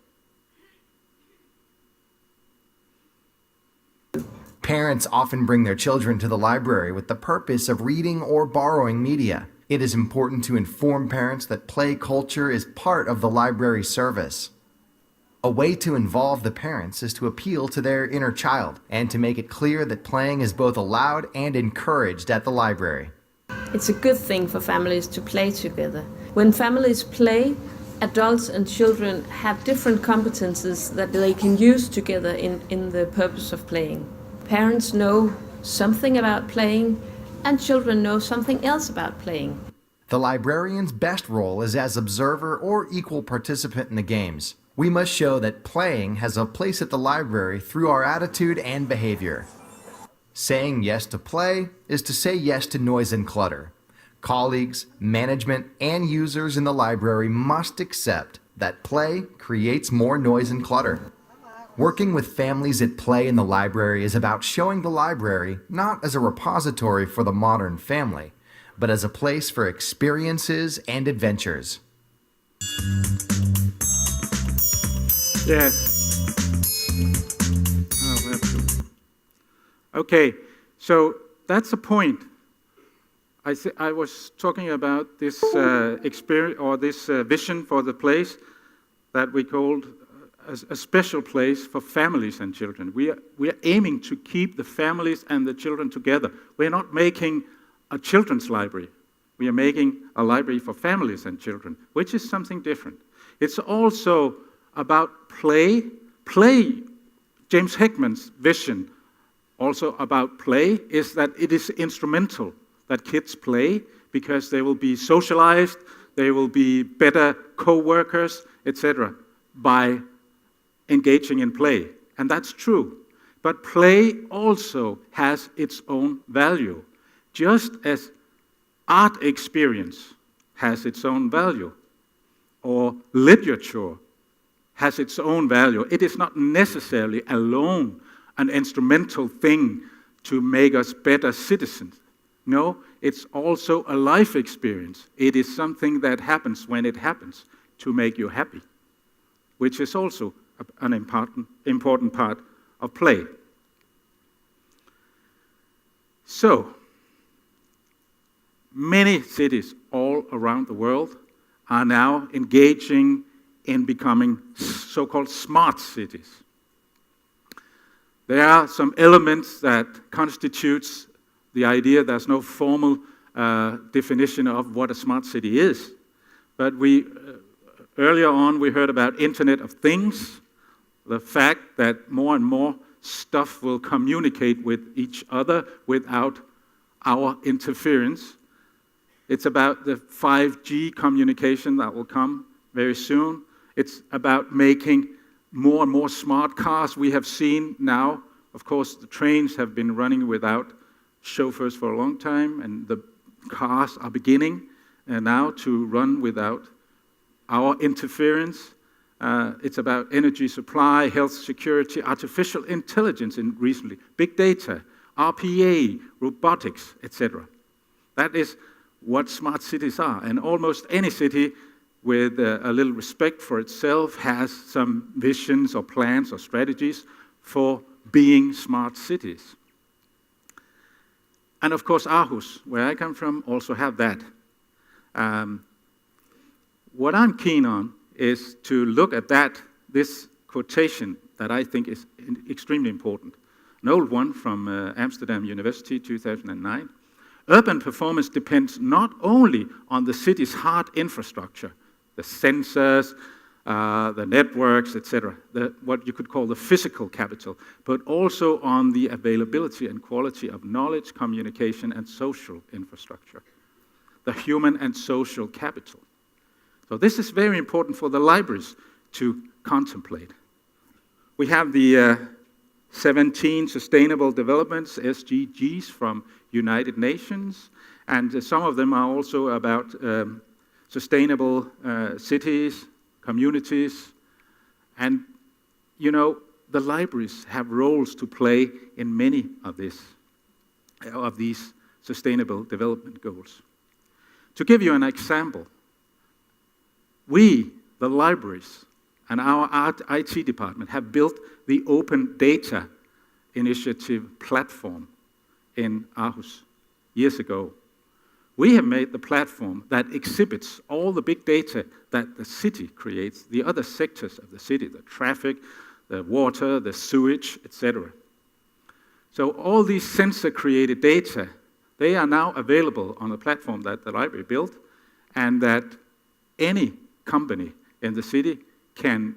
Parents often bring their children to the library with the purpose of reading or borrowing media. It is important to inform parents that play culture is part of the library service. A way to involve the parents is to appeal to their inner child and to make it clear that playing is both allowed and encouraged at the library. It's a good thing for families to play together. When families play, adults and children have different competences that they can use together in the purpose of playing. Parents know something about playing, and children know something else about playing. The librarian's best role is as observer or equal participant in the games. We must show that playing has a place at the library through our attitude and behavior. Saying yes to play is to say yes to noise and clutter. Colleagues, management, and users in the library must accept that play creates more noise and clutter. Working with families at Play in the library is about showing the library not as a repository for the modern family, but as a place for experiences and adventures. Yes. I'll have to. Okay, so that's the point. I was talking about this experience or this vision for the place that we called a special place for families and children. We are aiming to keep the families and the children together. We're not making a children's library. We are making a library for families and children, which is something different. It's also about play. Play, James Heckman's vision also about play is that it is instrumental that kids play because they will be socialized, they will be better co-workers, etc. by engaging in play. And that's true. But play also has its own value, just as art experience has its own value, or literature has its own value. It is not necessarily alone an instrumental thing to make us better citizens. No, it's also a life experience. It is something that happens when it happens to make you happy, which is also an important part of play. So, many cities all around the world are now engaging in becoming so-called smart cities. There are some elements that constitutes the idea. There's no formal definition of what a smart city is, but earlier on we heard about Internet of Things, the fact that more and more stuff will communicate with each other without our interference. It's about the 5G communication that will come very soon. It's about making more and more smart cars. We have seen now, of course, the trains have been running without chauffeurs for a long time, and the cars are beginning now to run without our interference. It's about energy supply, health security, artificial intelligence, and recently big data, RPA, robotics, etc. That is what smart cities are, and almost any city with a little respect for itself has some visions or plans or strategies for being smart cities. And of course, Aarhus, where I come from, also have that. What I'm keen on is to look at this quotation that I think is extremely important. An old one from Amsterdam University, 2009. Urban performance depends not only on the city's hard infrastructure, the sensors, the networks, etc., what you could call the physical capital, but also on the availability and quality of knowledge, communication, and social infrastructure, the human and social capital. So this is very important for the libraries to contemplate. We have the 17 Sustainable Developments, SDGs, from United Nations, and some of them are also about sustainable cities, communities, and the libraries have roles to play in many of these sustainable development goals. To give you an example, we, the libraries, and our IT department have built the Open Data Initiative platform in Aarhus years ago. We have made the platform that exhibits all the big data that the city creates, the other sectors of the city, the traffic, the water, the sewage, etc. So all these sensor-created data, they are now available on the platform that the library built, and that any company in the city can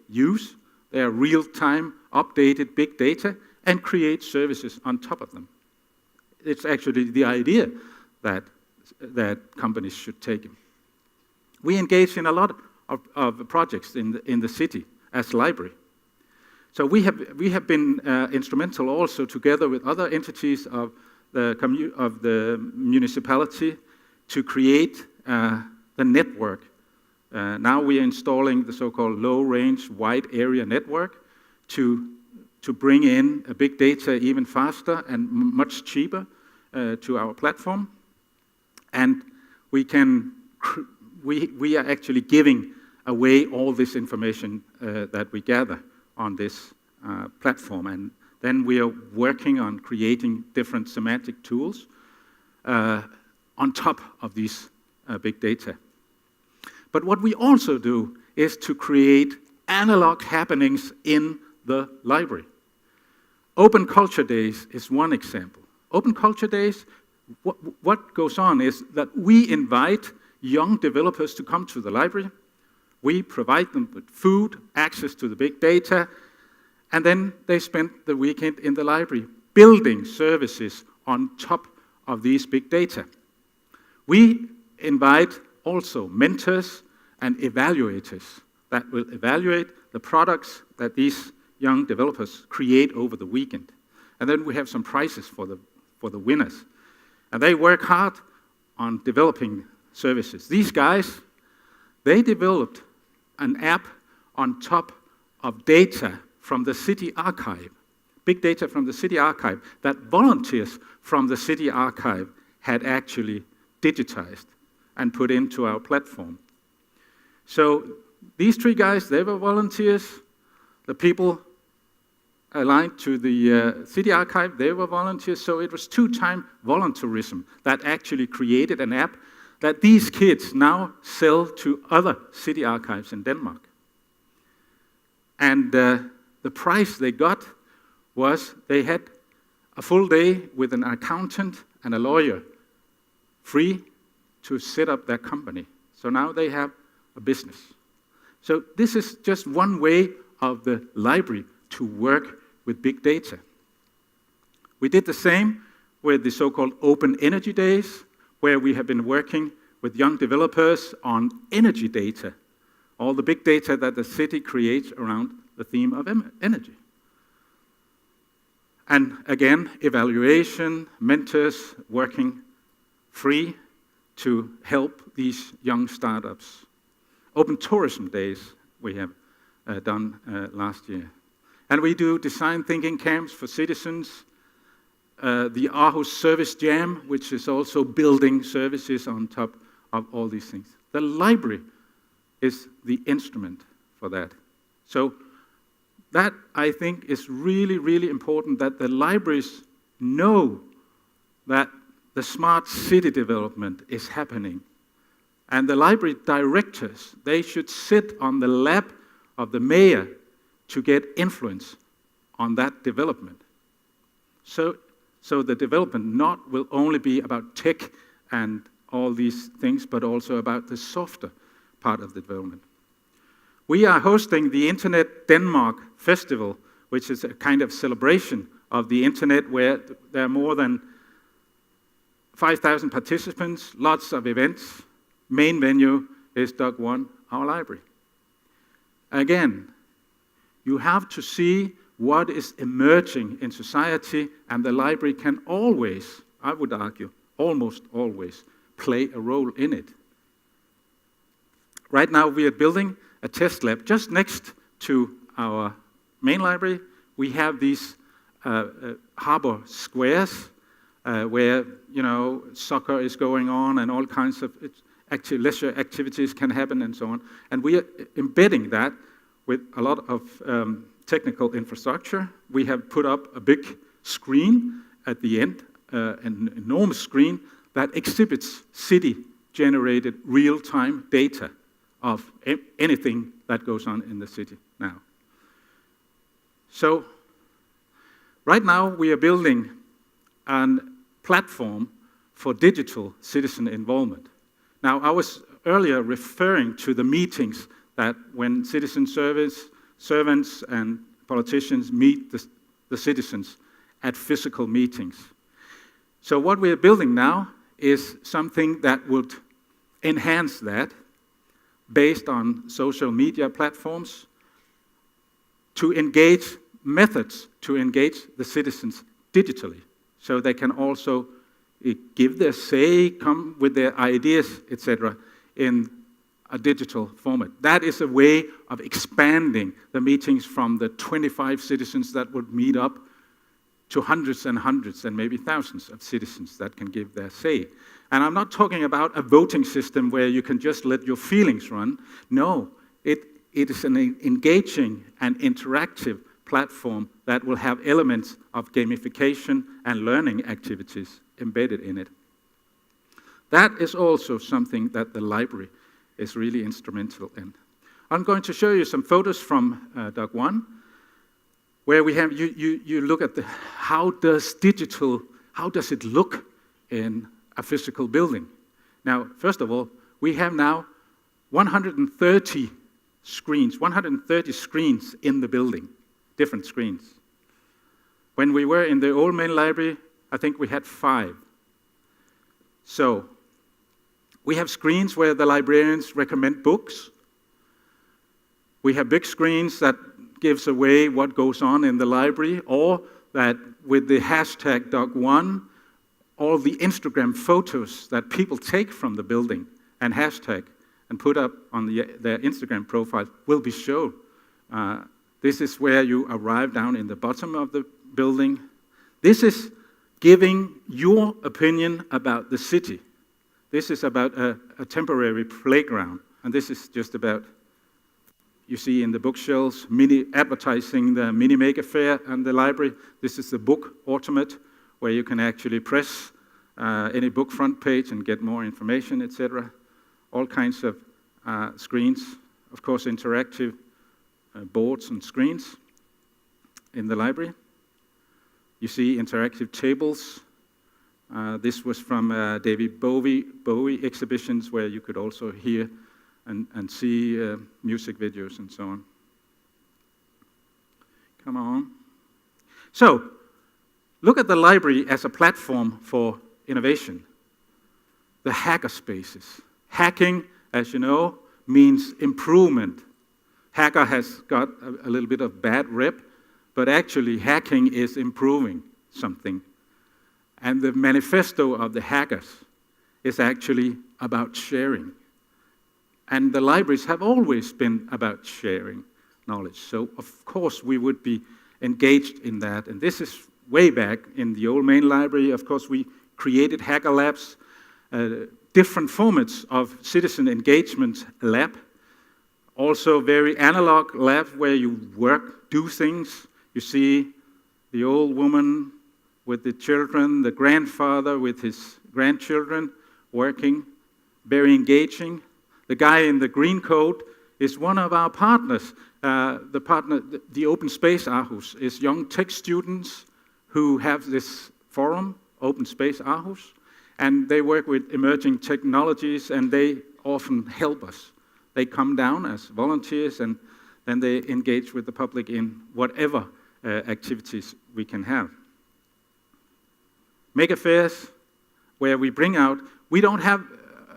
use. They are real-time, updated big data, and create services on top of them. It's actually the idea that companies should take them. We engage in a lot of projects in the city as library. So we have been instrumental also, together with other entities of the municipality, to create the network. Now we are installing the so-called low-range wide area network to bring in big data even faster and much cheaper to our platform. And we are actually giving away all this information that we gather on this platform. And then we are working on creating different semantic tools on top of these big data. But what we also do is to create analog happenings in the library. Open Culture Days is one example. Open Culture Days, what goes on is that we invite young developers to come to the library. We provide them with food, access to the big data, and then they spend the weekend in the library building services on top of these big data. We invite also mentors and evaluators that will evaluate the products that these young developers create over the weekend. And then we have some prizes for the winners. And they work hard on developing services. These guys, they developed an app on top of data from the city archive, big data from the city archive that volunteers from the city archive had actually digitized and put into our platform. So these three guys, they were volunteers. The people aligned to the city archive, they were volunteers. So it was two-time volunteerism that actually created an app that these kids now sell to other city archives in Denmark. And the price they got was they had a full day with an accountant and a lawyer free to set up their company. So now they have a business. So this is just one way of the library to work with big data. We did the same with the so-called Open Energy Days, where we have been working with young developers on energy data, all the big data that the city creates around the theme of energy. And again, evaluation, mentors working free to help these young startups. Open Tourism Days we have done last year. And we do design thinking camps for citizens, the Aarhus Service Jam, which is also building services on top of all these things. The library is the instrument for that. So that, I think, is really, really important, that the libraries know that the smart city development is happening. And the library directors, they should sit on the lap of the mayor to get influence on that development. So the development will only be about tech and all these things, but also about the softer part of the development. We are hosting the Internet Denmark Festival, which is a kind of celebration of the Internet where there are more than 5,000 participants, lots of events. Main venue is Dock 1, our library. Again, you have to see what is emerging in society, and the library can always, I would argue, almost always, play a role in it. Right now we are building a test lab just next to our main library. We have these harbor squares where, soccer is going on and all kinds of leisure activities can happen and so on. And we are embedding that with a lot of technical infrastructure. We have put up a big screen at the end, an enormous screen that exhibits city-generated real-time data of anything that goes on in the city now. So right now we are building a platform for digital citizen involvement. Now, I was earlier referring to the meetings that when citizen servants and politicians meet the citizens at physical meetings. So what we are building now is something that would enhance that based on social media platforms to engage methods to engage the citizens digitally so they can also give their say, come with their ideas, etc., in a digital format. That is a way of expanding the meetings from the 25 citizens that would meet up to hundreds and hundreds and maybe thousands of citizens that can give their say. And I'm not talking about a voting system where you can just let your feelings run. No, it is an engaging and interactive platform that will have elements of gamification and learning activities embedded in it. That is also something that the library is really instrumental in. I'm going to show you some photos from Dock 1, where we have you look at how does it look in a physical building. Now, first of all, we have now 130 screens in the building, different screens. When we were in the old main library, I think we had 5. So we have screens where the librarians recommend books. We have big screens that gives away what goes on in the library, or that with the hashtag Dock1, all the Instagram photos that people take from the building and hashtag and put up on their Instagram profile will be shown. This is where you arrive down in the bottom of the building. This is giving your opinion about the city. This is about a temporary playground, and this is just about, you see in the bookshelves, advertising the mini maker fair and the library. This is the book automat, where you can actually press any book front page and get more information, etc. All kinds of screens, of course interactive boards and screens in the library. You see interactive tables. This was from David Bowie exhibitions, where you could also hear and see music videos and so on. Come on. So, look at the library as a platform for innovation. The hacker spaces. Hacking, as you know, means improvement. Hacker has got a little bit of bad rep, but actually hacking is improving something. And the manifesto of the hackers is actually about sharing. And the libraries have always been about sharing knowledge. So, of course, we would be engaged in that. And this is way back in the old main library. Of course, we created hacker labs, different formats of citizen engagement lab. Also very analog lab where you work, do things. You see the old woman with the children, the grandfather with his grandchildren working, very engaging. The guy in the green coat is one of our partners. The Open Space Aarhus is young tech students who have this forum, Open Space Aarhus, and they work with emerging technologies, and they often help us. They come down as volunteers, and then they engage with the public in whatever activities we can have. Maker fairs, where we bring out, we don't have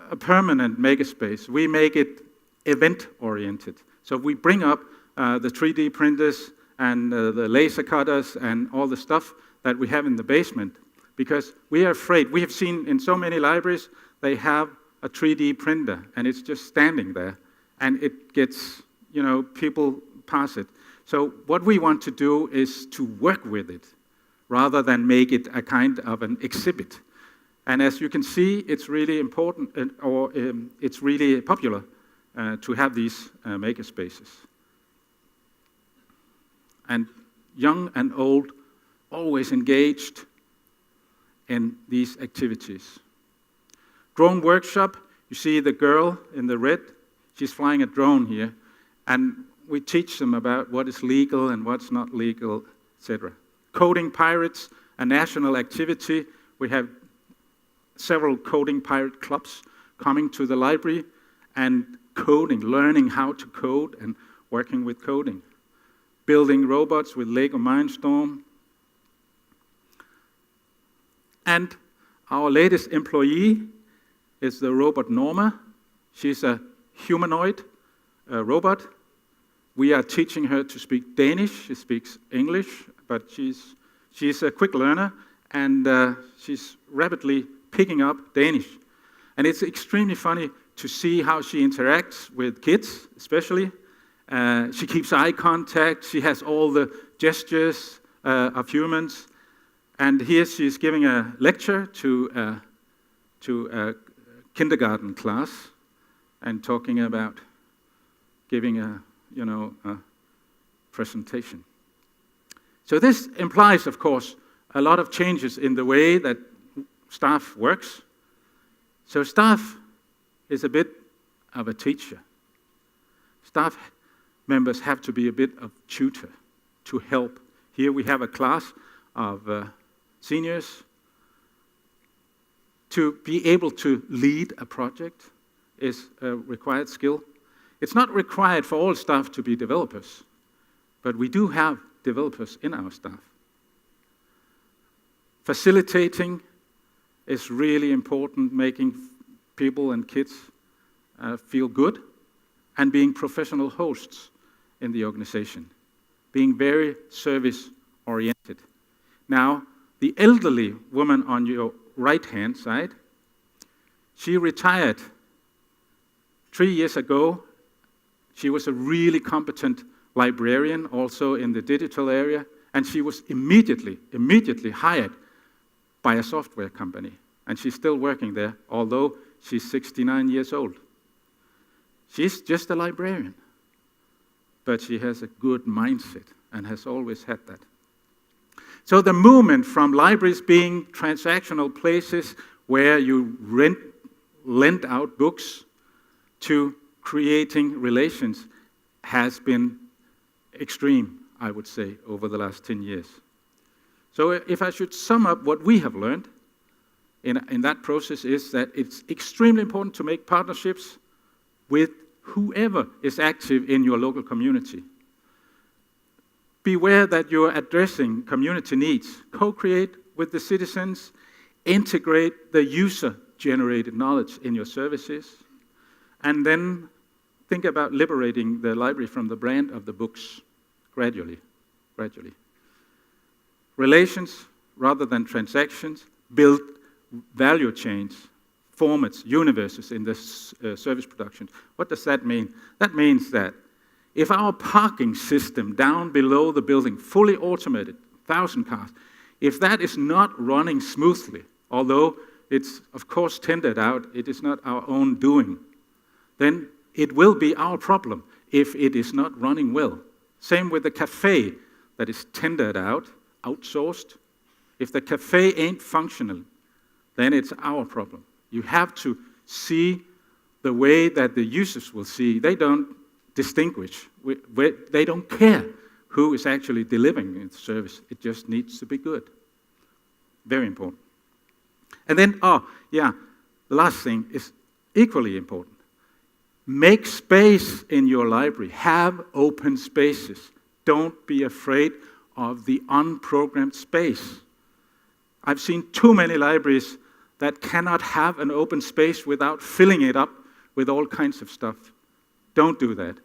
a permanent makerspace. We make it event-oriented. So we bring up the 3D printers and the laser cutters and all the stuff that we have in the basement, because we are afraid. We have seen in so many libraries, they have a 3D printer, and it's just standing there, and it gets, people pass it. So what we want to do is to work with it, rather than make it a kind of an exhibit. And as you can see, it's really important, it's really popular to have these maker spaces. And young and old, always engaged in these activities. Drone workshop, you see the girl in the red, she's flying a drone here, and we teach them about what is legal and what's not legal, etc. Coding Pirates, a national activity. We have several coding pirate clubs coming to the library and coding, learning how to code and working with coding. Building robots with Lego Mindstorm. And our latest employee is the robot Norma. She's a humanoid robot. We are teaching her to speak Danish. She speaks English, but she's a quick learner, and she's rapidly picking up Danish. And it's extremely funny to see how she interacts with kids, especially. She keeps eye contact. She has all the gestures of humans. And here she's giving a lecture to a kindergarten class and talking about giving a presentation. So this implies, of course, a lot of changes in the way that staff works. So staff is a bit of a teacher. Staff members have to be a bit of tutor to help. Here we have a class of seniors. To be able to lead a project is a required skill. It's not required for all staff to be developers, but we do have developers in our staff. Facilitating is really important, making people and kids feel good, and being professional hosts in the organization, being very service-oriented. Now, the elderly woman on your right-hand side, she retired 3 years ago. She was a really competent librarian, also in the digital area, And she was immediately hired by a software company. And she's still working there, although she's 69 years old. She's just a librarian, but she has a good mindset and has always had that. So the movement from libraries being transactional places where you lend out books to creating relations has been extreme, I would say, over the last 10 years. So if I should sum up what we have learned in that process is that it's extremely important to make partnerships with whoever is active in your local community. Beware that you're addressing community needs. Co-create with the citizens. Integrate the user-generated knowledge in your services. And then think about liberating the library from the brand of the books gradually. Relations rather than transactions. Build value chains, formats, universes in the service production. What does that mean? That means that if our parking system down below the building, fully automated, 1,000 cars, if that is not running smoothly, although it's of course tendered out, it is not our own doing, then it will be our problem if it is not running well. Same with the cafe that is tendered out, outsourced. If the cafe ain't functional, then it's our problem. You have to see the way that the users will see. They don't distinguish. They don't care who is actually delivering the service. It just needs to be good. Very important. And then, the last thing is equally important. Make space in your library. Have open spaces. Don't be afraid of the unprogrammed space. I've seen too many libraries that cannot have an open space without filling it up with all kinds of stuff. Don't do that.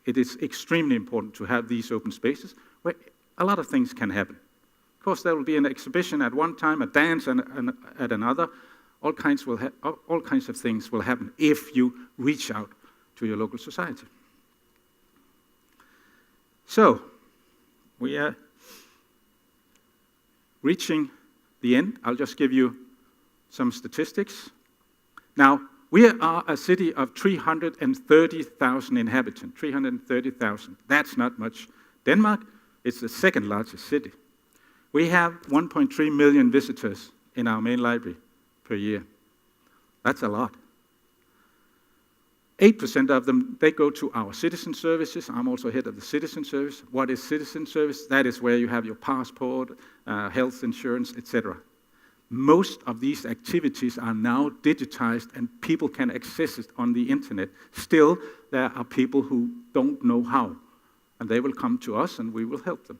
It is extremely important to have these open spaces where a lot of things can happen. Of course, there will be an exhibition at one time, a dance at another. All kinds of things will happen if you reach out to your local society. So, we are reaching the end. I'll just give you some statistics. Now, we are a city of 330,000 inhabitants, 330,000. That's not much. Denmark is the second largest city. We have 1.3 million visitors in our main library per year. That's a lot. 8% of them, they go to our citizen services. I'm also head of the citizen service. What is citizen service? That is where you have your passport, health insurance, etc. Most of these activities are now digitized and people can access it on the internet. Still, there are people who don't know how, and they will come to us and we will help them.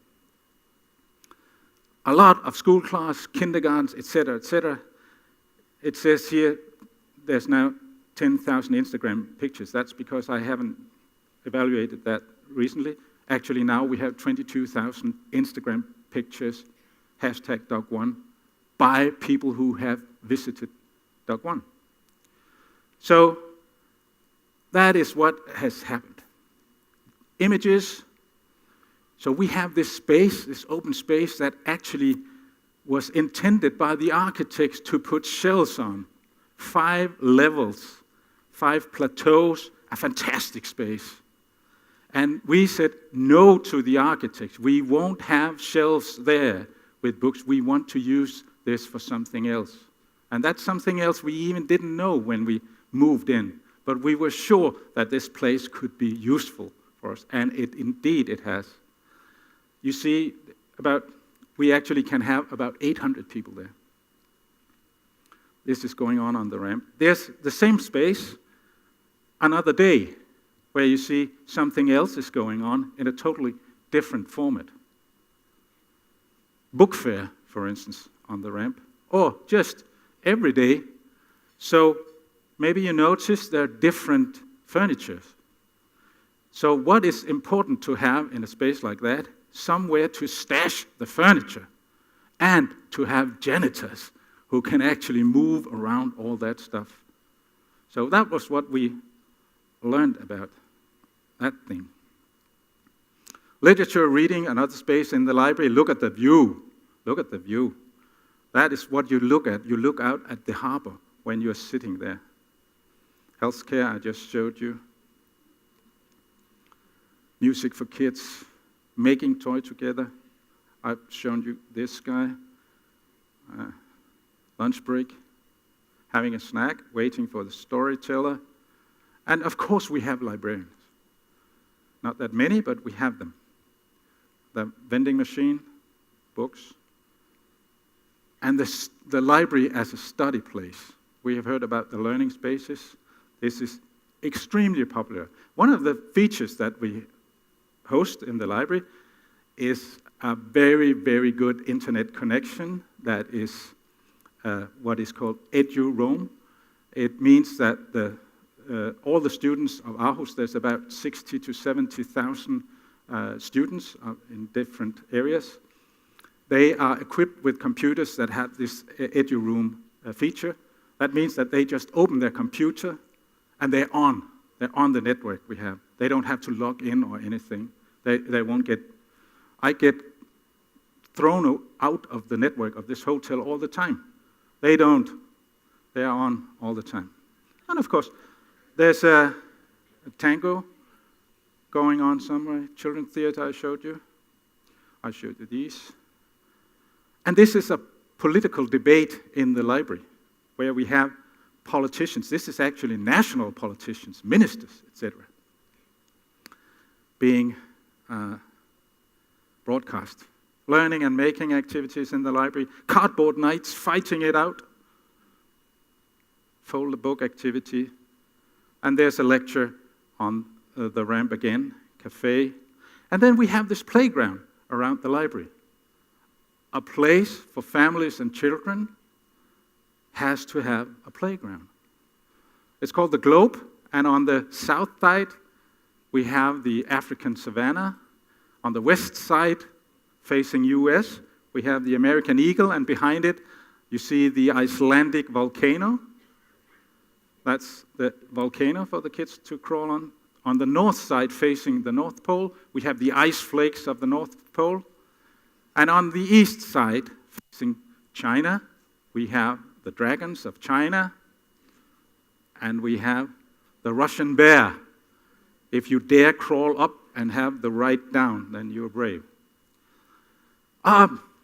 A lot of school class, kindergartens, etc., etc. It says here there's now 10,000 Instagram pictures. That's because I haven't evaluated that recently. Actually, now we have 22,000 Instagram pictures, #Dog1, by people who have visited Dog1. So that is what has happened. Images. So we have this space, this open space that actually was intended by the architects to put shelves on. 5 levels, 5 plateaus, a fantastic space. And we said no to the architects. We won't have shelves there with books. We want to use this for something else. And that's something else we even didn't know when we moved in. But we were sure that this place could be useful for us. And indeed it has. You see, we actually can have about 800 people there. This is going on the ramp. There's the same space another day where you see something else is going on in a totally different format. Book fair, for instance, on the ramp, or just every day. So maybe you notice there are different furniture. So what is important to have in a space like that? Somewhere to stash the furniture and to have janitors who can actually move around all that stuff. So that was what we learned about that thing. Literature reading, another space in the library. Look at the view. Look at the view. That is what you look at. You look out at the harbor when you're sitting there. Healthcare, I just showed you. Music for kids. Making toy together. I've shown you this guy. Lunch break. Having a snack, waiting for the storyteller. And of course we have librarians. Not that many, but we have them. The vending machine, books, and the library as a study place. We have heard about the learning spaces. This is extremely popular. One of the features that we host in the library is a very, very good internet connection that is what is called EduRoam. It means that all the students of Aarhus, there's about 60 to 70,000 students in different areas. They are equipped with computers that have this EduRoam feature. That means that they just open their computer and they're on the network we have. They don't have to log in or anything. They won't get, I get thrown out of the network of this hotel all the time. They don't. They are on all the time. And of course, there's a tango going on somewhere. Children's theater I showed you. I showed you these. And this is a political debate in the library where we have politicians. This is actually national politicians, ministers, etc. being broadcast. Learning and making activities in the library. Cardboard nights, fighting it out. Fold the book activity. And there's a lecture on the ramp again, cafe. And then we have this playground around the library. A place for families and children has to have a playground. It's called the Globe, and on the south side, we have the African savanna. On the west side, facing US, we have the American eagle, and behind it, you see the Icelandic volcano. That's the volcano for the kids to crawl on. On the north side, facing the North Pole, we have the ice flakes of the North Pole. And on the east side, facing China, we have the dragons of China, and we have the Russian bear. If you dare crawl up and have the right down, then you're brave.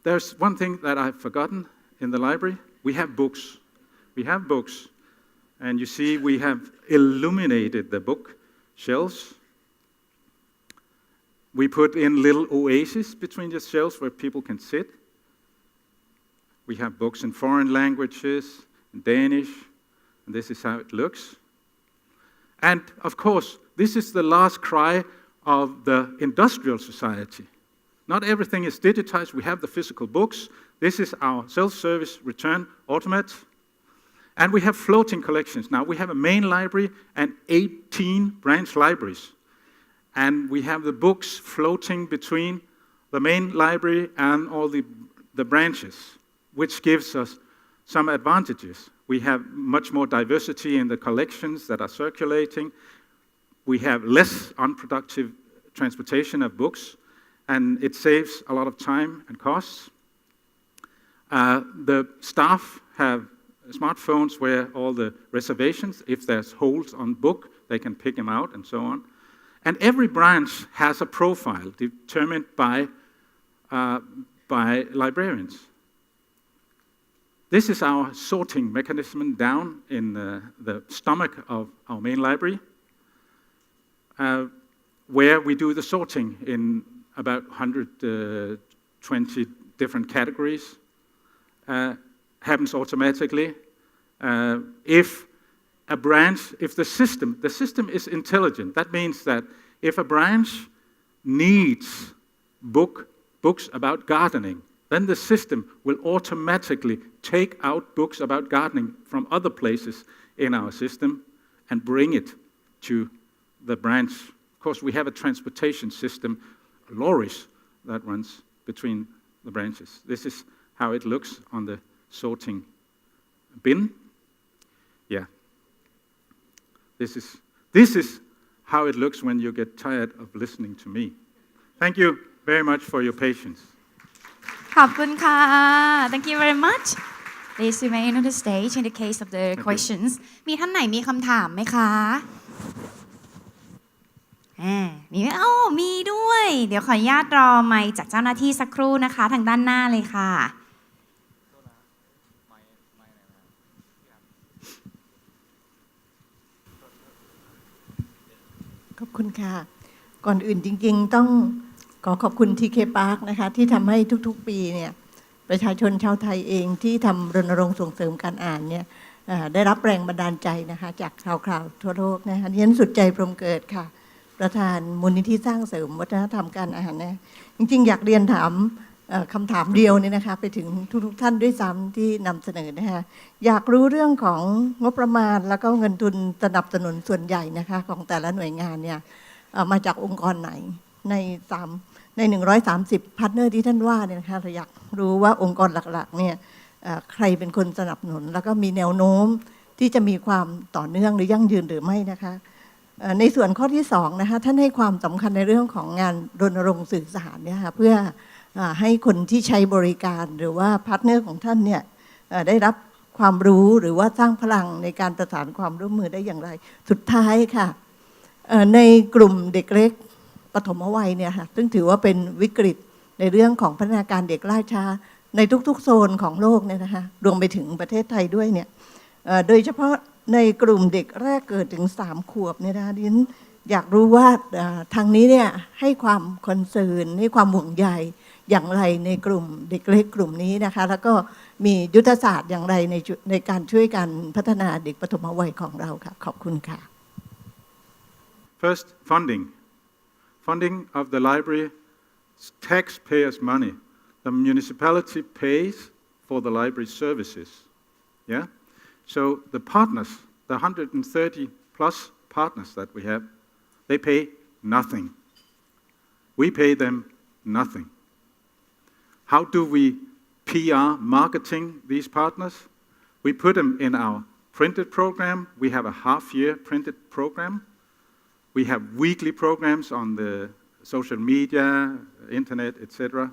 There's one thing that I've forgotten in the library. We have books. We have books. And you see, we have illuminated the book shelves. We put in little oases between the shelves where people can sit. We have books in foreign languages, in Danish, and this is how it looks. And of course, this is the last cry of the industrial society. Not everything is digitized. We have the physical books. This is our self-service return automat. And we have floating collections. Now, we have a main library and 18 branch libraries. And we have the books floating between the main library and all the branches, which gives us some advantages. We have much more diversity in the collections that are circulating. We have less unproductive transportation of books, and it saves a lot of time and costs. The staff have smartphones where all the reservations, if there's holes on book, they can pick them out and so on. And every branch has a profile determined by librarians. This is our sorting mechanism down in the stomach of our main library, where we do the sorting in about 120 different categories. Happens automatically. If the system is intelligent, that means that if a branch needs books about gardening, then the system will automatically take out books about gardening from other places in our system and bring it to the branch. Of course, we have a transportation system, lorries, that runs between the branches. This is how it looks on the sorting bin. Yeah. This is how it looks when you get tired of listening to me. Thank you very much for your patience. ขอบคุณค่ะ Thank you very much. Please remain on the stage in the case of the questions. มีท่านไหนมีคำถามไหมคะมีด้วย เดี๋ยวขออนุญาตรอไมค์จากเจ้าหน้าที่สักครู่นะคะ ทางด้านหน้าเลยค่ะขอบคุณค่ะก่อนอื่นจริงๆต้องขอบคุณ TK Park นะคะที่ทำให้ทุกๆปีเนี่ยประชาชนชาวไทยเองที่ทำรณรงค์ส่งเสริมการอ่านเนี่ยได้รับแรงบันดาลใจนะคะจากข่าวทั่วโลกนะคะดิฉันสุดใจพรหมเกิดค่ะประธานมูลนิธิสร้างเสริมวัฒนธรรมการอ่านนะจริงๆอยากเรียนถามคำถามเดียวเนี่ยนะคะไปถึงทุกท่านด้วยซ้ำที่นำเสนอนะคะอยากรู้เรื่องของงบประมาณแล้วก็เงินทุนสนับสนุนส่วนใหญ่นะคะของแต่ละหน่วยงานเนี่ยมาจากองค์กรไหนใน130พาร์ทเนอร์ที่ท่านว่าเนี่ยนะคะเราอยากรู้ว่าองค์กรหลักๆเนี่ยใครเป็นคนสนับสนุนแล้วก็มีแนวโน้มที่จะมีความต่อเนื่องหรือยั่งยืนหรือไม่นะคะในส่วนข้อที่2นะคะท่านให้ความสำคัญในเรื่องของงานรณรงค์สื่อสารเนี่ยค่ะเพื่อให้คนที่ใช้บริการหรือว่าพาร์ทเนอร์ของท่านเนี่ยได้รับความรู้หรือว่าสร้างพลังในการประสานความร่วมมือได้อย่างไรสุดท้ายค่ะในกลุ่มเด็กเล็กปฐมวัยเนี่ยค่ะซึ่งถือว่าเป็นวิกฤตในเรื่องของพัฒนาการเด็กล่าช้าในทุกๆโซนของโลกเนี่ยนะคะรวมไปถึงประเทศไทยด้วยเนี่ยโดยเฉพาะในกลุ่มเด็กแรกเกิดถึง3 ขวบเนี่ยนะคะดิฉันอยากรู้ว่าทางนี้เนี่ยให้ความคอนเซิร์นให้ความห่วงใยอย่างไรในกลุ่มเด็กเล็กกลุ่มนี้นะคะแล้วก็มียุทธศาสตร์อย่างไรในการช่วยกันพัฒนาเด็กปฐมวัยของเราค่ะขอบคุณค่ะ First, funding of the library taxpayers' money. The municipality pays for the library services. Yeah? So the partners, the 130 plus partners that we have, they pay nothing. We pay them nothing. How do we PR marketing these partners? We put them in our printed program. We have a half-year printed program. We have weekly programs on the social media, internet, etc.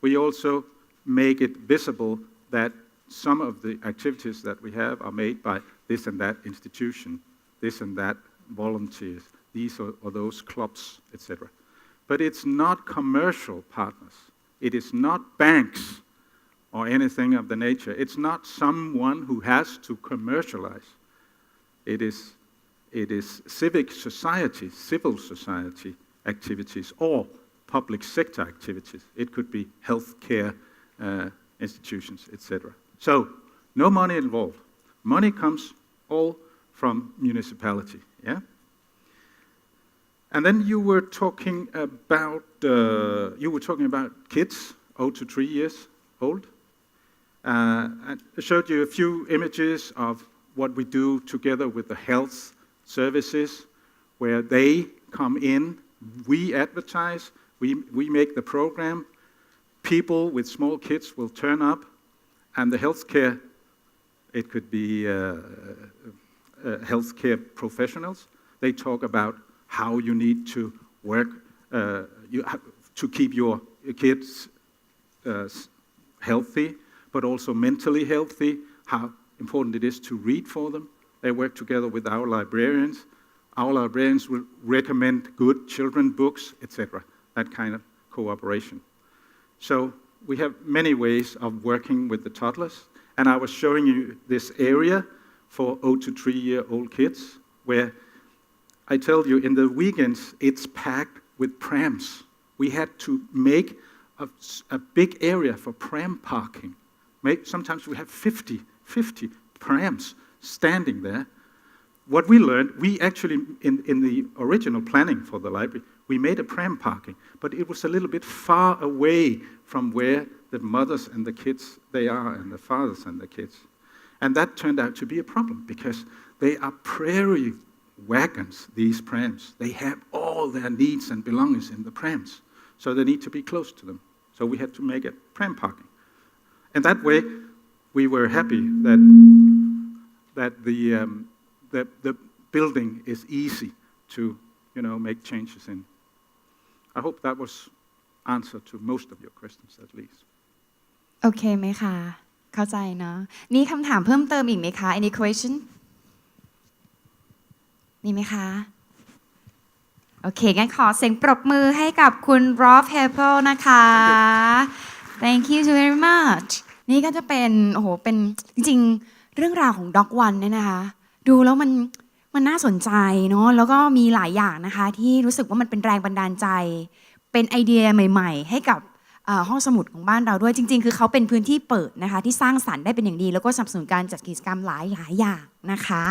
We also make it visible that some of the activities that we have are made by this and that institution, this and that volunteers, these or those clubs, etc. But it's not commercial partners. It is not banks or anything of the nature. It's not someone who has to commercialize. It is civic society, civil society activities or public sector activities. It could be healthcare institutions, etc. So, no money involved. Money comes all from municipality, yeah? And then you were talking about kids, 0 to 3 years old. I showed you a few images of what we do together with the health services, where they come in, we advertise, we make the program, people with small kids will turn up, and the healthcare, it could be healthcare professionals, they talk about how you need to work to keep your kids healthy, but also mentally healthy, how important it is to read for them. They work together with our librarians. Our librarians will recommend good children books, etc. That kind of cooperation. So we have many ways of working with the toddlers. And I was showing you this area for 0 to 3-year-old kids, where I tell you in the weekends it's packed with prams. We had to make a big area for pram parking. Sometimes we have 50 prams standing there. What we learned, we actually, in the original planning for the library, we made a pram parking, but it was a little bit far away from where the mothers and the kids, they are, and the fathers and the kids. And that turned out to be a problem, because they are prairie wagons, these prams. They have all their needs and belongings in the prams, so they need to be close to them. So we had to make it pram parking. And that way, we were happy that the building is easy to, make changes in. I hope that was answer to most of your questions at least. โอเคไหมคะเข้าใจเนาะมีคำถามเพิ่มเติมอีกไหมคะ any question มีไหมคะโอเคงั้นขอเสียงปรบมือให้กับคุณ Rolf Hapel นะคะ Thank you very much นี่ก็จะเป็นโอ้โหเป็นจริงๆเรื่องราวของ Dog One เนี่ยนะคะดูแล้วมันน่าสนใจเนาะแล้วก็มีหลายอย่างนะคะที่รู้สึกว่ามันเป็นแรงบันดาลใจเป็นไอเดียใหม่ๆให้กับห้องสมุดของบ้านเราด้วยจริงๆคือเขาเป็นพื้นที่เปิดนะคะที่สร้างสรรค์ได้เป็นอย่างดีแล้วก็สนับสนุนการจัดกิจกรรมหลายอย่างนะคะ